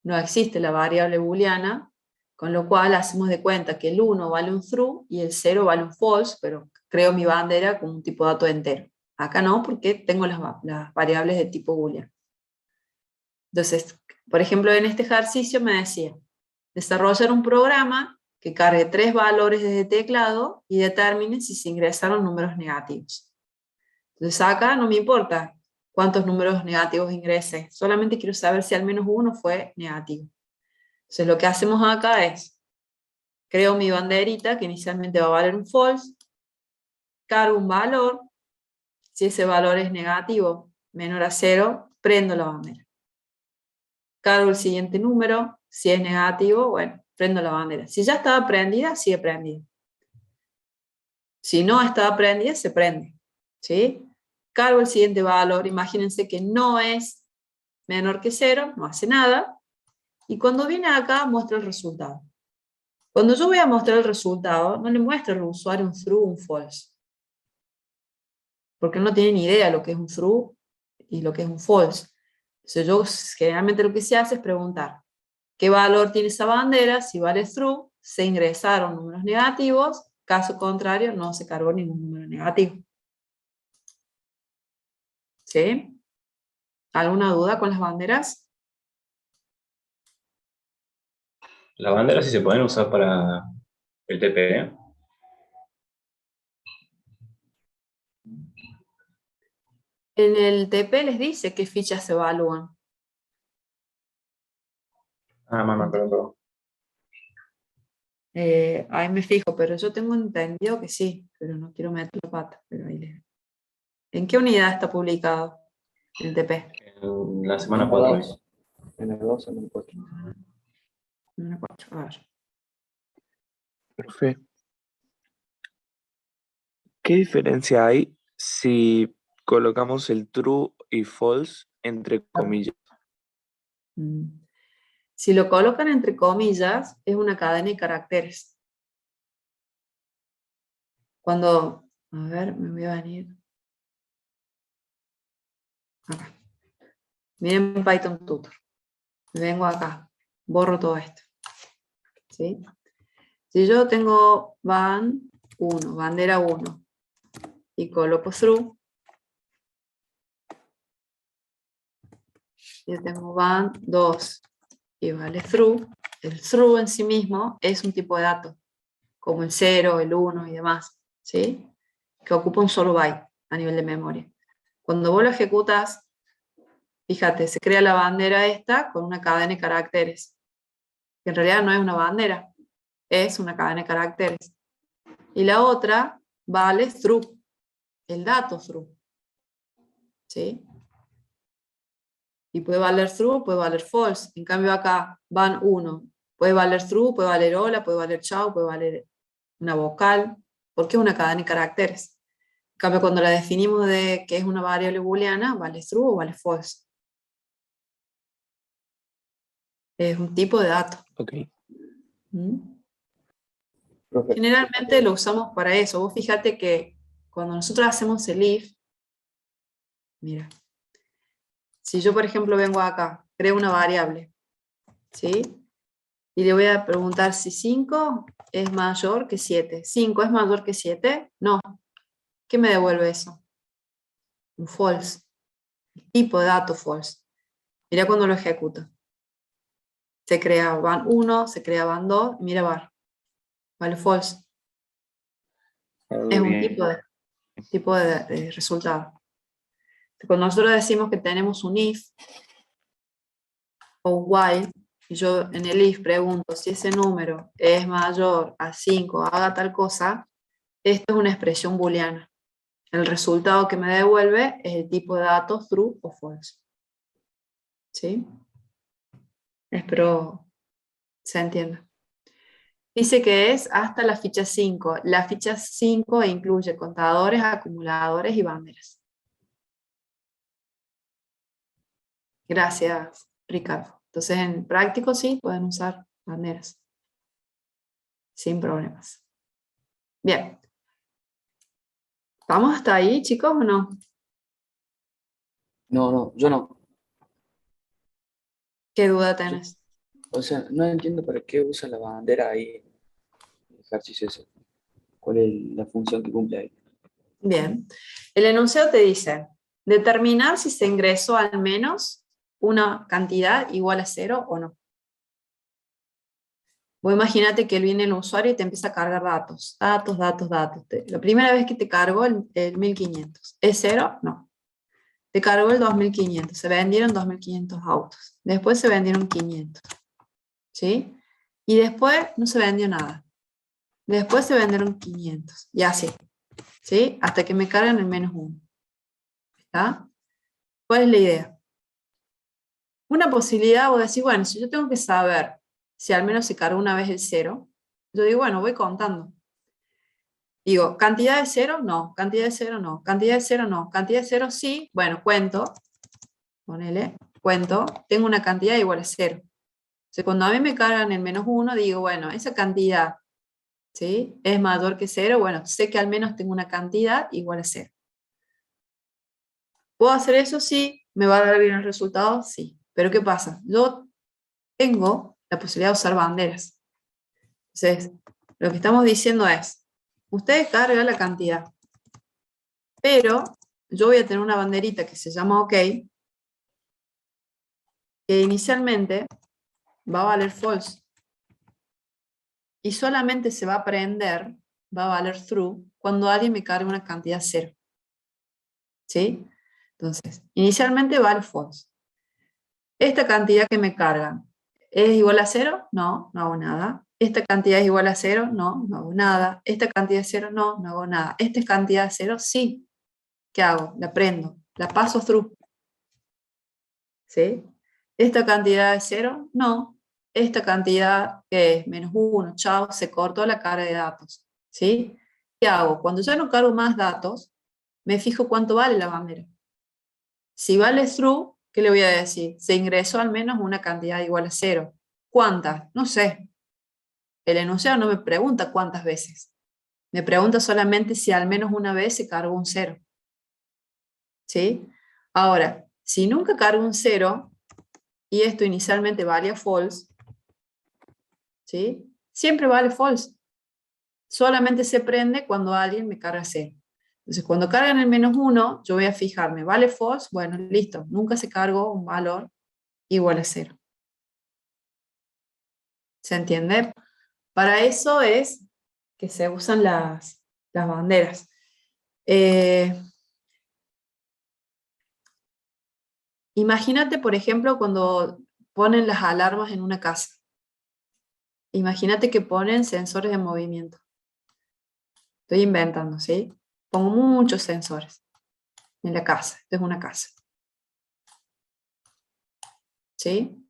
no existe la variable booleana, con lo cual hacemos de cuenta que el 1 vale un true y el 0 vale un false, pero creo mi bandera con un tipo de dato entero. Acá no, porque tengo las variables de tipo booleano. Entonces, por ejemplo, en este ejercicio me decía, desarrollar un programa que cargue 3 valores desde teclado y determine si se ingresaron números negativos. Entonces acá no me importa cuántos números negativos ingrese, solamente quiero saber si al menos uno fue negativo. Entonces lo que hacemos acá es, creo mi banderita que inicialmente va a valer un false, cargo un valor, si ese valor es negativo, menor a 0, prendo la bandera. Cargo el siguiente número, si es negativo, bueno, prendo la bandera. Si ya estaba prendida, sigue prendida. Si no estaba prendida, se prende. ¿Sí? Cargo el siguiente valor, imagínense que no es menor que 0, no hace nada, y cuando viene acá muestra el resultado. Cuando yo voy a mostrar el resultado, no le muestro al usuario un true o un false, porque no tiene ni idea lo que es un true y lo que es un false. Entonces yo generalmente lo que se hace es preguntar, ¿qué valor tiene esa bandera? Si vale true, se ingresaron números negativos, caso contrario, no se cargó ningún número negativo. ¿Sí? ¿Alguna duda con las banderas? Las banderas sí se pueden usar para el TP. En el TP les dice qué fichas se evalúan. Ah, mamá, perdón. Ahí me fijo, pero yo tengo entendido que sí, pero no quiero meter la pata. Pero ¿En qué unidad está publicado el TP? En la semana En 4 el es. 2, en el 2, en el 4. Una cuatro, a ver. Profe, ¿qué diferencia hay si colocamos el true y false entre comillas? Mm. Si lo colocan entre comillas, es una cadena de caracteres. Cuando, a ver, me voy a venir acá. Miren Python Tutor. Vengo acá, borro todo esto. ¿Sí? Si yo tengo van 1, bandera 1, y coloco through, yo tengo van 2 y vale through. El through en sí mismo es un tipo de dato, como el 0, el 1 y demás, ¿sí? Que ocupa un solo byte a nivel de memoria. Cuando vos lo ejecutas, fíjate, se crea la bandera esta con una cadena de caracteres, que en realidad no es una bandera, es una cadena de caracteres. Y la otra vale through, el dato through, ¿sí? Y puede valer true, puede valer false. En cambio acá van 1. Puede valer true, puede valer hola, puede valer chao, puede valer una vocal, porque es una cadena de caracteres. En cambio cuando la definimos de que es una variable booleana, vale true o vale false. Es un tipo de dato. Ok. ¿Mm? Profe, Generalmente lo usamos para eso. Vos fíjate que cuando nosotros hacemos el if, mira, si yo por ejemplo vengo acá, creo una variable, ¿sí? Y le voy a preguntar si 5 es mayor que 7. ¿5 es mayor que 7? No. ¿Qué me devuelve eso? Un false. Tipo de dato false. Mira cuando lo ejecuta. Se crea van 1, se crea van 2, mira var. Vale false. Es un tipo de resultado. Cuando nosotros decimos que tenemos un if o un while, y yo en el if pregunto si ese número es mayor a 5, haga tal cosa, esto es una expresión booleana. El resultado que me devuelve es el tipo de datos true o false. ¿Sí? Espero se entienda. Dice que es hasta la ficha 5. La ficha 5 incluye contadores, acumuladores y banderas. Gracias, Ricardo. Entonces, en práctico sí pueden usar banderas. Sin problemas. Bien. ¿Vamos hasta ahí, chicos, o no? No, yo no. ¿Qué duda tenés? O sea, no entiendo para qué usa la bandera ahí en el ejercicio ese. ¿Cuál es la función que cumple ahí? Bien. El enunciado te dice, determinar si se ingresó al menos una cantidad igual a 0 o no. Vos imagínate que viene el usuario y te empieza a cargar datos. La primera vez que te cargó el 1500. ¿Es 0? No. Te cargó el 2500. Se vendieron 2500 autos. Después se vendieron 500. ¿Sí? Y después no se vendió nada. Después se vendieron 500. Y así. ¿Sí? Hasta que me cargan el -1. ¿Está? ¿Cuál es la idea? Una posibilidad, vos decís, bueno, si yo tengo que saber si al menos se cargó una vez el 0, yo digo, bueno, voy contando. Digo, ¿cantidad de 0? No. ¿Cantidad de 0? No. ¿Cantidad de 0? No. ¿Cantidad de 0? Sí. Bueno, cuento. Ponele, cuento. Tengo una cantidad igual a 0. Entonces, cuando a mí me cargan el -1, digo, bueno, esa cantidad, ¿sí?, es mayor que 0. Bueno, sé que al menos tengo una cantidad igual a 0. ¿Puedo hacer eso? Sí. ¿Me va a dar bien el resultado? Sí. Pero ¿qué pasa? Yo tengo la posibilidad de usar banderas. Entonces, lo que estamos diciendo es, ustedes cargan la cantidad, pero yo voy a tener una banderita que se llama OK, que inicialmente va a valer false, y solamente se va a prender, va a valer true, cuando alguien me cargue una cantidad 0. ¿Sí? Entonces, inicialmente vale false. Esta cantidad que me cargan, ¿es igual a 0? No, no hago nada. ¿Esta cantidad es igual a 0? No, no hago nada. ¿Esta cantidad es 0? No, no hago nada. ¿Esta es cantidad de 0? Sí. ¿Qué hago? La prendo. La paso through. ¿Sí? ¿Esta cantidad es 0? No. Esta cantidad que es -1, chao, se cortó la carga de datos. ¿Sí? ¿Qué hago? Cuando ya no cargo más datos, me fijo cuánto vale la bandera. Si vale true, ¿qué le voy a decir? Se ingresó al menos una cantidad igual a 0. ¿Cuántas? No sé. El enunciado no me pregunta cuántas veces. Me pregunta solamente si al menos una vez se cargó un 0. ¿Sí? Ahora, si nunca cargo un 0, y esto inicialmente valía false, ¿sí?, siempre vale false. Solamente se prende cuando alguien me carga 0. Entonces, cuando cargan el -1, yo voy a fijarme, ¿vale false? Bueno, listo, nunca se cargó un valor igual a 0. ¿Se entiende? Para eso es que se usan las banderas. Imagínate, por ejemplo, cuando ponen las alarmas en una casa. Imagínate que ponen sensores de movimiento. Estoy inventando, ¿sí? Pongo muchos sensores en la casa. Esto es una casa. ¿Sí?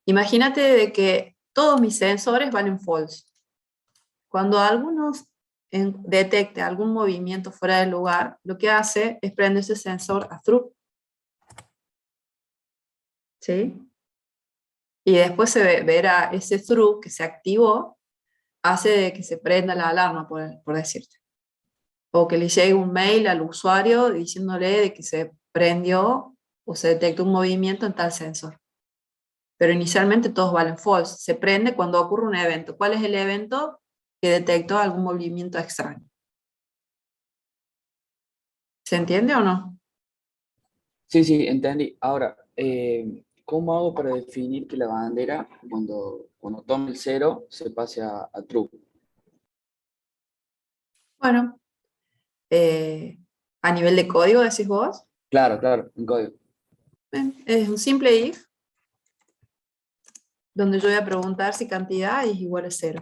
Imagínate de que todos mis sensores valen false. Cuando algunos detecte algún movimiento fuera del lugar, lo que hace es prender ese sensor a true. ¿Sí? Y después se verá ese true que se activó, hace de que se prenda la alarma, por decirte. O que le llegue un mail al usuario diciéndole de que se prendió o se detectó un movimiento en tal sensor. Pero inicialmente todos valen false. Se prende cuando ocurre un evento. ¿Cuál es el evento? Que detectó algún movimiento extraño. ¿Se entiende o no? Sí, sí, entendí. Ahora, ¿cómo hago para definir que la bandera, cuando tome el 0, se pase a true? Bueno, a nivel de código, decís vos, Claro, claro, en código. es un simple if, donde yo voy a preguntar si cantidad es igual a 0.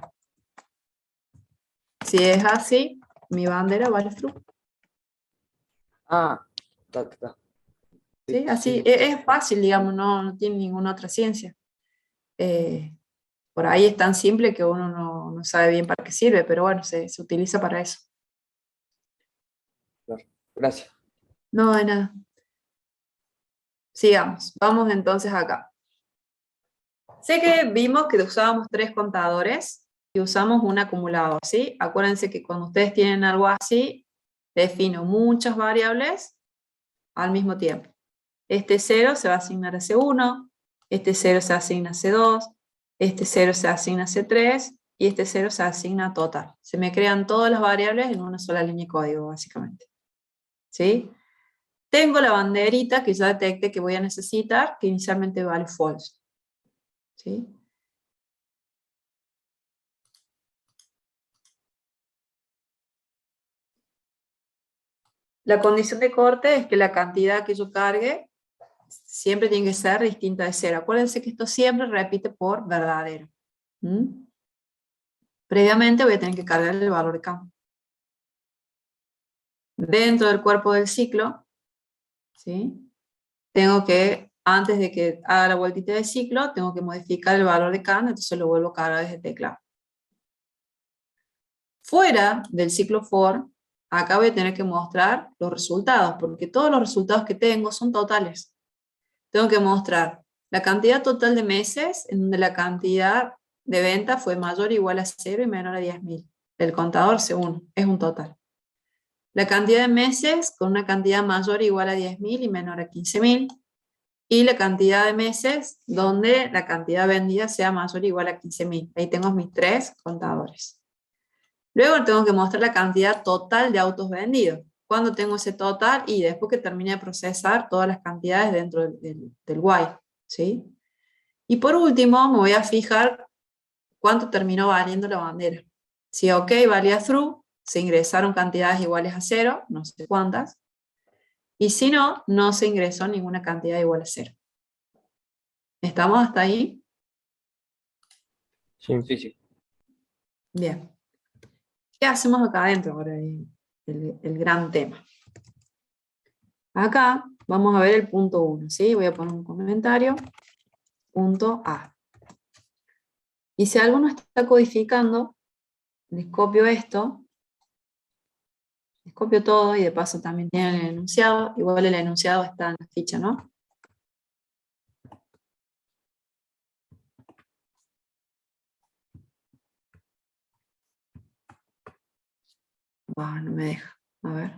Si es así, mi bandera vale true. Ah, está. ¿Sí? Así, Sí, es fácil, digamos, no tiene ninguna otra ciencia. Por ahí es tan simple que uno no sabe bien para qué sirve, pero bueno, se utiliza para eso. claro. Gracias. No, de nada. Sigamos, vamos entonces acá. Sé que vimos que usábamos 3 contadores y usamos un acumulador, ¿sí? Acuérdense que cuando ustedes tienen algo así, defino muchas variables al mismo tiempo. Este 0 se va a asignar a C1, este 0 se asigna a C2, este 0 se asigna a C3 y este 0 se asigna a total. Se me crean todas las variables en una sola línea de código, básicamente. ¿sí? Tengo la banderita que ya detecté que voy a necesitar, que inicialmente vale false, ¿sí? La condición de corte es que la cantidad que yo cargue siempre tiene que ser distinta de 0. Acuérdense que esto siempre repite por verdadero. ¿Mm? Previamente voy a tener que cargar el valor de campo. Dentro del cuerpo del ciclo, ¿sí? Tengo que, antes de que haga la vueltita de ciclo, tengo que modificar el valor de can, entonces lo vuelvo a cargar desde teclado. Fuera del ciclo for, acá voy a tener que mostrar los resultados, porque todos los resultados que tengo son totales. Tengo que mostrar la cantidad total de meses, en donde la cantidad de venta fue mayor o igual a 0 y menor a 10.000. El contador según es un total. La cantidad de meses con una cantidad mayor o igual a 10.000 y menor a 15.000. Y la cantidad de meses donde la cantidad vendida sea mayor o igual a 15.000. Ahí tengo mis 3 contadores. Luego tengo que mostrar la cantidad total de autos vendidos. ¿Cuándo tengo ese total? Y después que termine de procesar todas las cantidades dentro del while, ¿sí? Y por último me voy a fijar cuánto terminó valiendo la bandera. Si OK valía true, se ingresaron cantidades iguales a 0, no sé cuántas. Y si no, no se ingresó ninguna cantidad igual a 0. ¿Estamos hasta ahí? Sí. Sí, sí. Bien. ¿Qué hacemos acá adentro ahora? El gran tema. Acá vamos a ver el punto 1, ¿sí? Voy a poner un comentario. Punto A. Y si alguno está codificando, les copio esto. Les copio todo y de paso también tienen el enunciado. Igual el enunciado está en la ficha, ¿no? No me deja. A ver.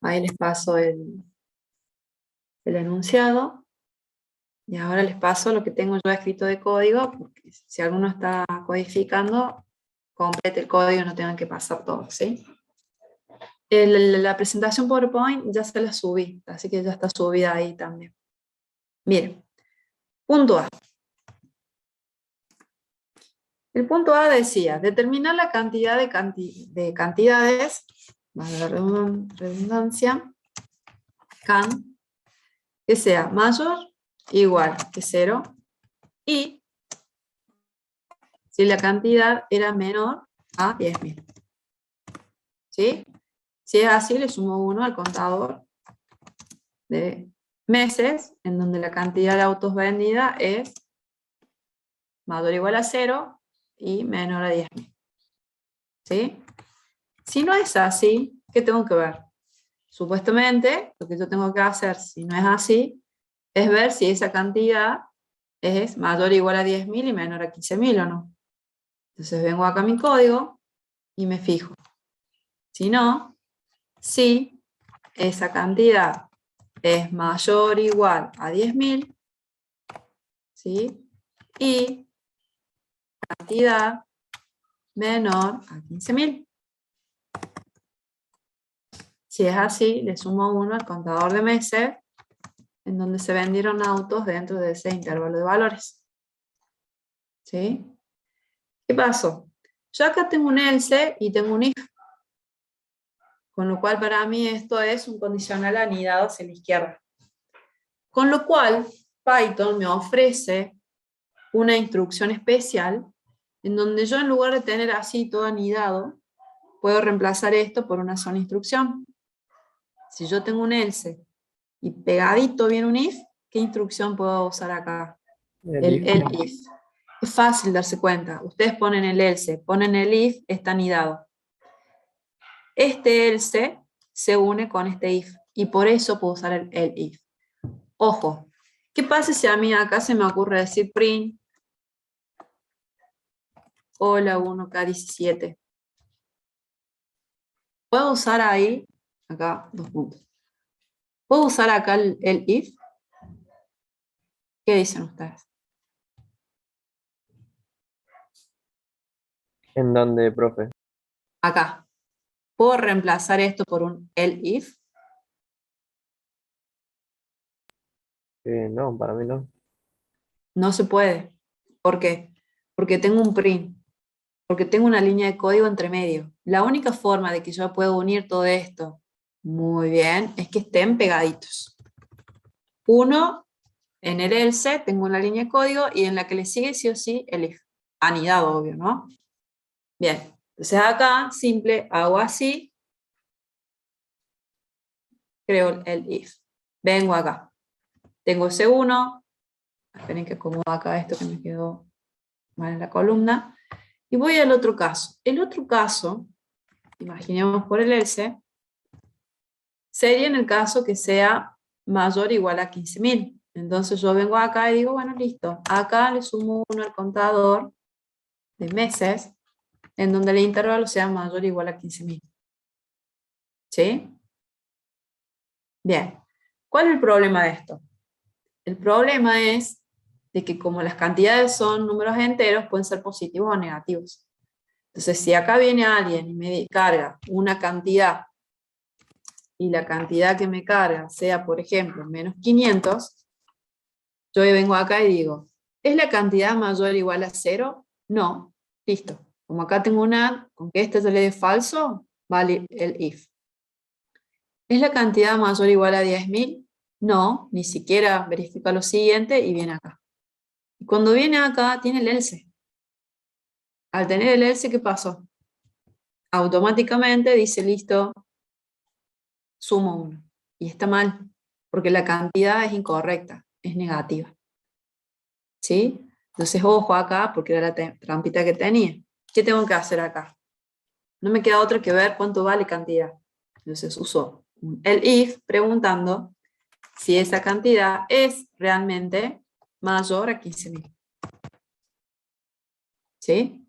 Ahí les paso el enunciado. Y ahora les paso lo que tengo yo escrito de código, porque si alguno está codificando, complete el código y no tengan que pasar todo, ¿sí? La presentación PowerPoint ya se la subí, así que ya está subida ahí también. Miren, punto A. El punto A decía, determinar la cantidad de cantidades, más la redundancia, can, que sea mayor o igual que 0, y si la cantidad era menor a 10.000. ¿Sí? Si es así, le sumo 1 al contador de meses, en donde la cantidad de autos vendida es mayor o igual a 0 y menor a 10.000. ¿Sí? Si no es así, ¿qué tengo que ver? Supuestamente, lo que yo tengo que hacer, si no es así, es ver si esa cantidad es mayor o igual a 10.000 y menor a 15.000 o no. Entonces vengo acá a mi código y me fijo. Si no, si esa cantidad es mayor o igual a 10.000, ¿sí? Y cantidad menor a 15.000. Si es así, le sumo 1 al contador de meses en donde se vendieron autos dentro de ese intervalo de valores. ¿Sí? ¿Qué pasó? Yo acá tengo un else y tengo un if. Con lo cual para mí esto es un condicional anidado hacia la izquierda. Con lo cual Python me ofrece una instrucción especial en donde yo en lugar de tener así todo anidado, puedo reemplazar esto por una sola instrucción. Si yo tengo un else y pegadito viene un if, ¿qué instrucción puedo usar acá? El if. Es fácil darse cuenta. Ustedes ponen el else, ponen el if, está anidado. Este else se une con este if y por eso puedo usar el if. Ojo, ¿qué pasa si a mí acá se me ocurre decir print hola 1K17? ¿Puedo usar ahí, acá, 2 puntos? ¿Puedo usar acá el if? ¿Qué dicen ustedes? ¿En dónde, profe? Acá. ¿Puedo reemplazar esto por un elif? No, para mí no. No se puede. ¿Por qué? Porque tengo un print, porque tengo una línea de código entre medio. La única forma de que yo pueda unir todo esto muy bien es que estén pegaditos. Uno, en el else tengo una línea de código y en la que le sigue sí o sí el if. Anidado, obvio, ¿no? Bien. Entonces acá, simple, hago así, creo el if. Vengo acá. Tengo ese 1. Esperen que acomodo acá esto que me quedó mal en la columna. Y voy al otro caso. El otro caso, imaginemos por el else, sería en el caso que sea mayor o igual a 15.000. Entonces yo vengo acá y digo, bueno, listo. Acá le sumo 1 al contador de meses, en donde el intervalo sea mayor o igual a 15.000. ¿Sí? Bien. ¿Cuál es el problema de esto? El problema es de que como las cantidades son números enteros, pueden ser positivos o negativos. Entonces, si acá viene alguien y me carga una cantidad y la cantidad que me carga sea, por ejemplo, menos 500, yo vengo acá y digo, ¿es la cantidad mayor o igual a 0? No. Listo. Como acá tengo una, con que este se le dé falso, vale el if. ¿Es la cantidad mayor o igual a 10.000? No, ni siquiera verifica lo siguiente y viene acá. Y cuando viene acá, tiene el else. Al tener el else, ¿qué pasó? Automáticamente dice, listo, sumo 1. Y está mal, porque la cantidad es incorrecta, es negativa. ¿Sí? Entonces, ojo acá, porque era la trampita que tenía. ¿Qué tengo que hacer acá? No me queda otra que ver cuánto vale cantidad. Entonces uso el if preguntando si esa cantidad es realmente mayor a 15.000. ¿Sí?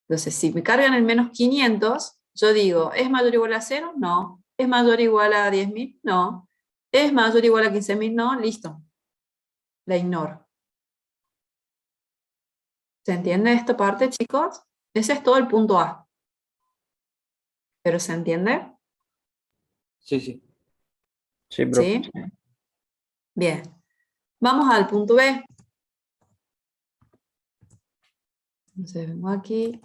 Entonces, si me cargan el menos 500, yo digo, ¿es mayor o igual a 0? No. ¿Es mayor o igual a 10.000? No. ¿Es mayor o igual a 15.000? No. Listo. La ignoro. ¿Se entiende esta parte, chicos? Ese es todo el punto A. ¿Pero se entiende? Sí, sí. Sí, profe. ¿Sí? Bien. Vamos al punto B. Entonces, vengo aquí.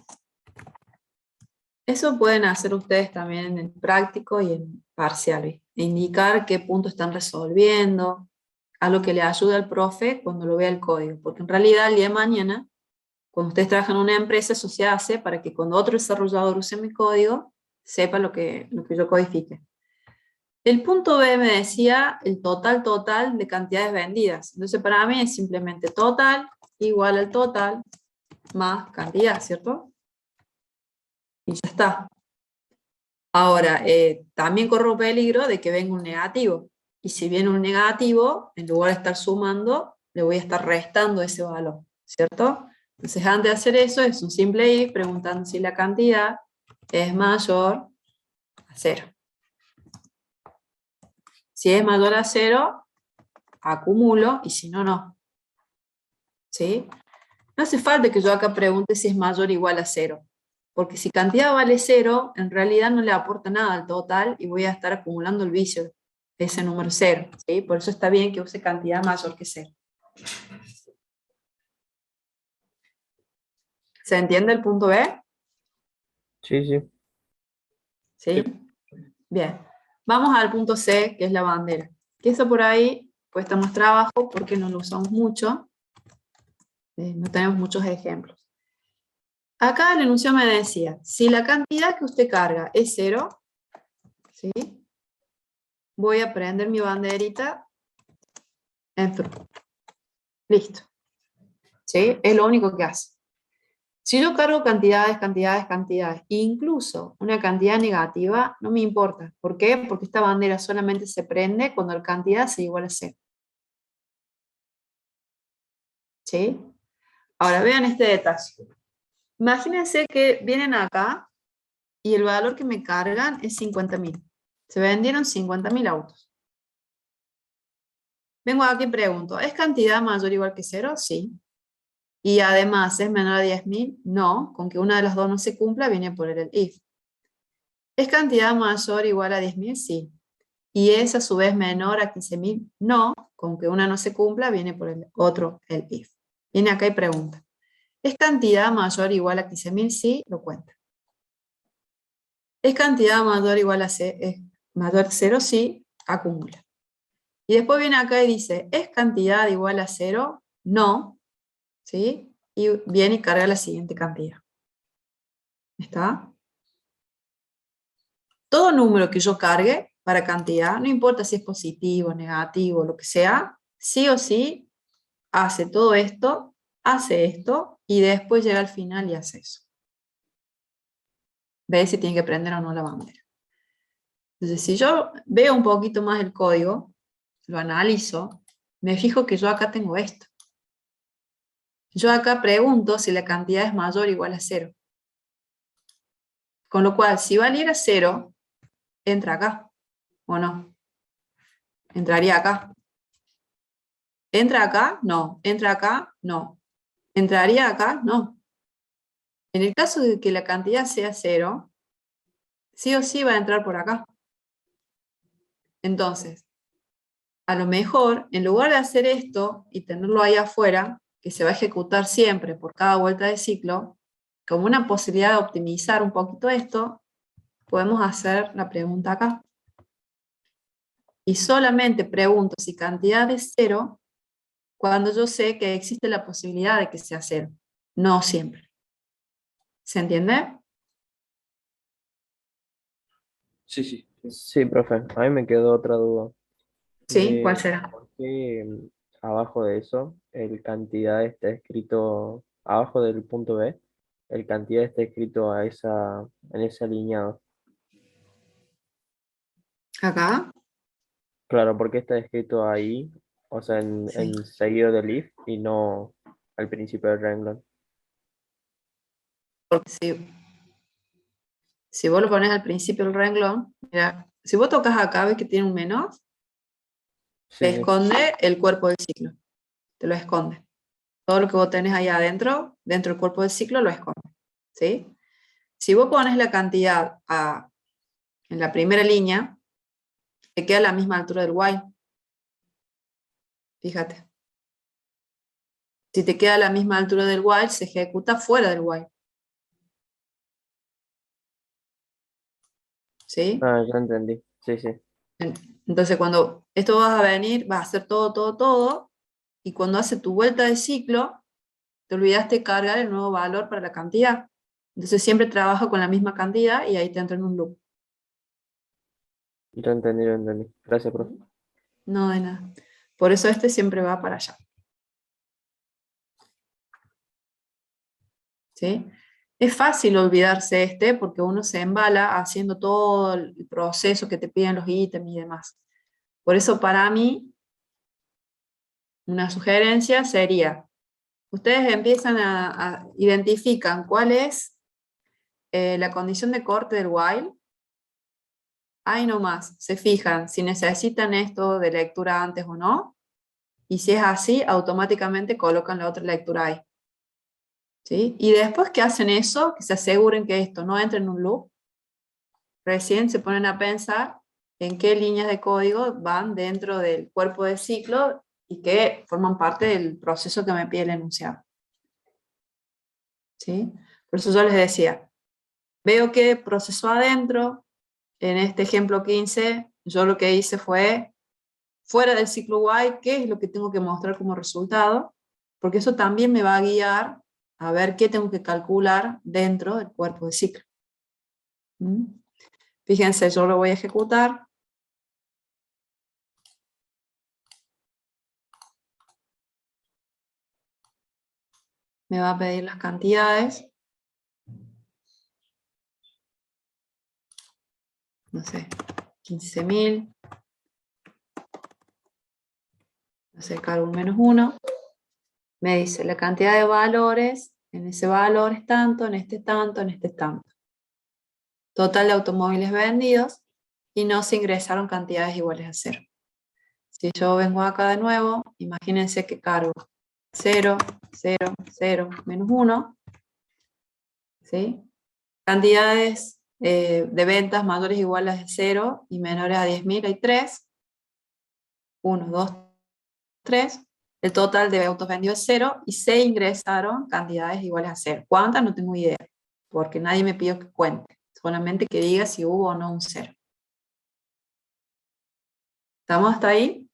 Eso pueden hacer ustedes también en el práctico y en parcial. ¿Sí? Indicar qué punto están resolviendo, algo que le ayude al profe cuando lo vea el código. Porque en realidad el día de mañana, cuando ustedes trabajan en una empresa, eso se hace para que cuando otro desarrollador use mi código, sepa lo que yo codifique. El punto B me decía el total de cantidades vendidas. Entonces para mí es simplemente total igual al total más cantidad, ¿cierto? Y ya está. Ahora, también corro peligro de que venga un negativo. Y si viene un negativo, en lugar de estar sumando, le voy a estar restando ese valor, ¿cierto? Entonces antes de hacer eso es un simple if preguntando si la cantidad es mayor a 0. Si es mayor a 0, acumulo, y si no, no. ¿Sí? No hace falta que yo acá pregunte si es mayor o igual a 0, porque si cantidad vale 0, en realidad no le aporta nada al total y voy a estar acumulando el vicio de ese número 0. ¿Sí? Por eso está bien que use cantidad mayor que 0. ¿Se entiende el punto B? Sí, sí. ¿Sí? Bien. Vamos al punto C, que es la bandera. Que eso por ahí cuesta más trabajo porque no lo usamos mucho. No tenemos muchos ejemplos. Acá el enunciado me decía, si la cantidad que usted carga es 0, ¿sí? Voy a prender mi banderita en true. Listo. ¿Sí? Es lo único que hace. Si yo cargo cantidades, incluso una cantidad negativa, no me importa. ¿Por qué? Porque esta bandera solamente se prende cuando la cantidad se iguala a 0. ¿Sí? Ahora vean este detalle. Imagínense que vienen acá y el valor que me cargan es 50.000. Se vendieron 50.000 autos. Vengo aquí y pregunto, ¿es cantidad mayor o igual que 0? Sí. Y además, ¿es menor a 10.000? No, con que una de las dos no se cumpla, viene por el if. ¿Es cantidad mayor o igual a 10.000? Sí. ¿Y es a su vez menor a 15.000? No, con que una no se cumpla, viene por el otro, el if. Viene acá y pregunta. ¿Es cantidad mayor o igual a 15.000? Sí, lo cuenta. ¿Es cantidad mayor o igual a mayor a 0? Sí, acumula. Y después viene acá y dice, ¿es cantidad igual a 0? No, ¿sí? Y viene y carga la siguiente cantidad. ¿Está? Todo número que yo cargue para cantidad, no importa si es positivo, negativo, lo que sea, sí o sí hace todo esto, hace esto, y después llega al final y hace eso. Ve si tiene que prender o no la bandera. Entonces, si yo veo un poquito más el código, lo analizo, me fijo que yo acá tengo esto. Yo acá pregunto si la cantidad es mayor o igual a 0. Con lo cual, si valiera 0, entra acá, ¿o no? Entraría acá. ¿Entra acá? No. ¿Entra acá? No. ¿Entraría acá? No. En el caso de que la cantidad sea 0, sí o sí va a entrar por acá. Entonces, a lo mejor, en lugar de hacer esto y tenerlo ahí afuera, que se va a ejecutar siempre por cada vuelta de ciclo, como una posibilidad de optimizar un poquito esto, podemos hacer la pregunta acá. Y solamente pregunto si cantidad es 0 cuando yo sé que existe la posibilidad de que sea 0. No siempre. ¿Se entiende? Sí, sí. Sí, profe, a mí me quedó otra duda. Sí, ¿cuál De será? por qué abajo de eso, el cantidad está escrito, abajo del punto B, el cantidad está escrito en ese alineado. Acá. Claro, ¿por qué está escrito ahí? O sea, Sí. en seguido del if y no al principio del renglón. Porque si vos lo pones al principio del renglón, mira, si vos tocas acá, ves que tiene un menos, te Sí, sí. esconde el cuerpo del ciclo. Te lo esconde. Todo lo que vos tenés ahí adentro, dentro del cuerpo del ciclo, lo esconde. ¿Sí? Si vos pones la cantidad en la primera línea, te queda a la misma altura del while. Fíjate. Si te queda a la misma altura del while, se ejecuta fuera del while. ¿Sí? Ah, ya entendí. Sí, sí. Entonces, cuando esto vas a venir, vas a hacer todo, todo, todo, y cuando hace tu vuelta de ciclo, te olvidaste de cargar el nuevo valor para la cantidad. Entonces siempre trabaja con la misma cantidad y ahí te entra en un loop. Ya entendí, ya entendí. Gracias, profe. No de nada. Por eso este siempre va para allá. ¿Sí? Es fácil olvidarse este porque uno se embala haciendo todo el proceso que te piden los ítems y demás. Por eso para mí, una sugerencia sería, ustedes empiezan identifican cuál es la condición de corte del while. Ahí nomás, se fijan si necesitan esto de lectura antes o no, y si es así, automáticamente colocan la otra lectura ahí. ¿Sí? Y después que hacen eso, que se aseguren que esto no entre en un loop, recién se ponen a pensar en qué líneas de código van dentro del cuerpo del ciclo y que forman parte del proceso que me pide el enunciado. ¿Sí? Por eso yo les decía, veo que procesó adentro, en este ejemplo 15, yo lo que hice fue, fuera del ciclo while, ¿qué es lo que tengo que mostrar como resultado? Porque eso también me va a guiar a ver qué tengo que calcular dentro del cuerpo de ciclo. ¿Mm? Fíjense, yo lo voy a ejecutar. Me va a pedir las cantidades. No sé, 15.000. No sé, cargo un -1. Me dice la cantidad de valores, en ese valor es tanto, en este es tanto, en este es tanto. Total de automóviles vendidos y no se ingresaron cantidades iguales a 0. Si yo vengo acá de nuevo, imagínense que cargo 0, 0, 0, menos 1. ¿Sí? Cantidades de ventas mayores o iguales a 0 y menores a 10.000 hay 3. 1, 2, 3. El total de autos vendidos es 0 y se ingresaron cantidades iguales a 0. ¿Cuántas? No tengo idea, porque nadie me pidió que cuente. Solamente que diga si hubo o no un 0. ¿Estamos hasta ahí?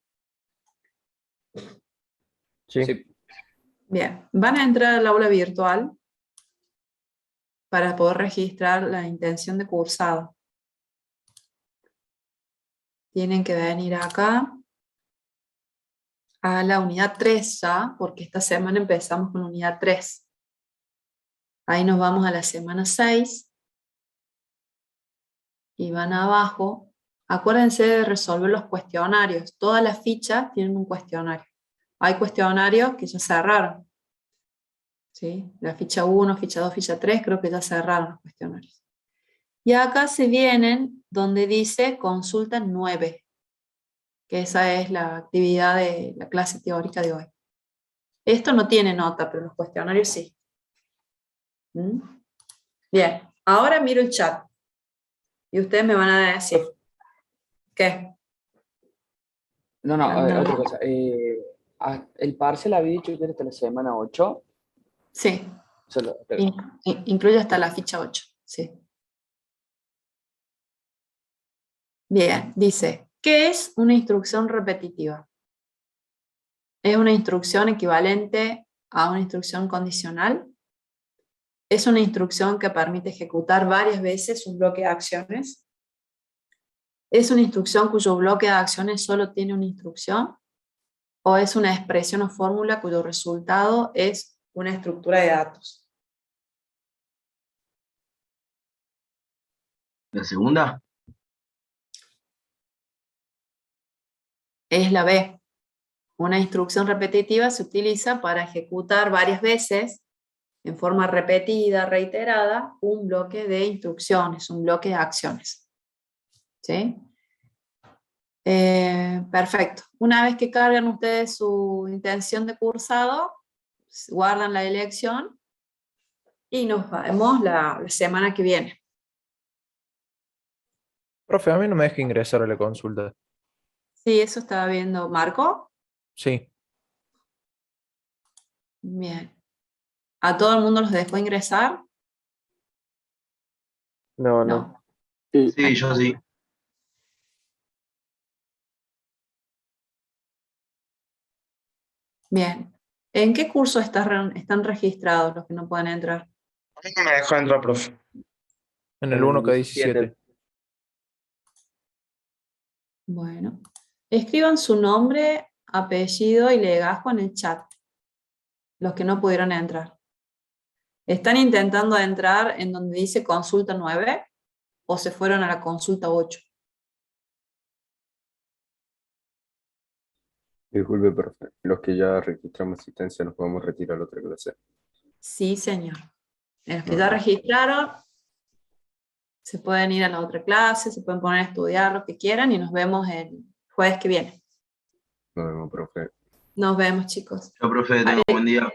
Sí. Sí. Bien. Van a entrar al aula virtual para poder registrar la intención de cursado. Tienen que venir acá a la unidad 3 ya, porque esta semana empezamos con unidad 3. Ahí nos vamos a la semana 6 y van abajo. Acuérdense de resolver los cuestionarios. Todas las fichas tienen un cuestionario. Hay cuestionarios que ya cerraron. ¿Sí? La ficha 1, ficha 2, ficha 3, creo que ya cerraron los cuestionarios. Y acá se vienen donde dice consulta 9, que esa es la actividad de la clase teórica de hoy. Esto no tiene nota, pero los cuestionarios sí. ¿Mm? Bien, ahora miro el chat. Y ustedes me van a decir, ¿qué? No, Anda. otra cosa. El parcial había dicho que era hasta la semana 8. Sí, Solo, incluye hasta la ficha 8. Sí. Bien, dice, ¿qué es una instrucción repetitiva? ¿Es una instrucción equivalente a una instrucción condicional? ¿Es una instrucción que permite ejecutar varias veces un bloque de acciones? ¿Es una instrucción cuyo bloque de acciones solo tiene una instrucción? ¿O es una expresión o fórmula cuyo resultado es una estructura de datos? ¿La segunda? Es la B. Una instrucción repetitiva se utiliza para ejecutar varias veces, en forma repetida, reiterada, un bloque de instrucciones, un bloque de acciones. ¿Sí? Perfecto. Una vez que cargan ustedes su intención de cursado, guardan la elección y nos vemos la semana que viene. Profe, a mí no me deja ingresar a la consulta. Sí, eso estaba viendo Marco. Sí. Bien. ¿A todo el mundo los dejó ingresar? No, no. No. Sí, yo sí. Bien. ¿En qué curso están registrados los que no pueden entrar? A mí no me dejó entrar, profe. En el 1K17. Bueno. Escriban su nombre, apellido y legajo en el chat. Los que no pudieron entrar. ¿Están intentando entrar en donde dice consulta 9 o se fueron a la consulta 8? Disculpe, profe. Los que ya registramos asistencia nos podemos retirar a la otra clase. Sí, señor. Los que Bueno, ya registraron se pueden ir a la otra clase, se pueden poner a estudiar lo que quieran y nos vemos el jueves que viene. nos vemos, profe. Nos vemos, chicos. Chao, profe, tengo un buen día.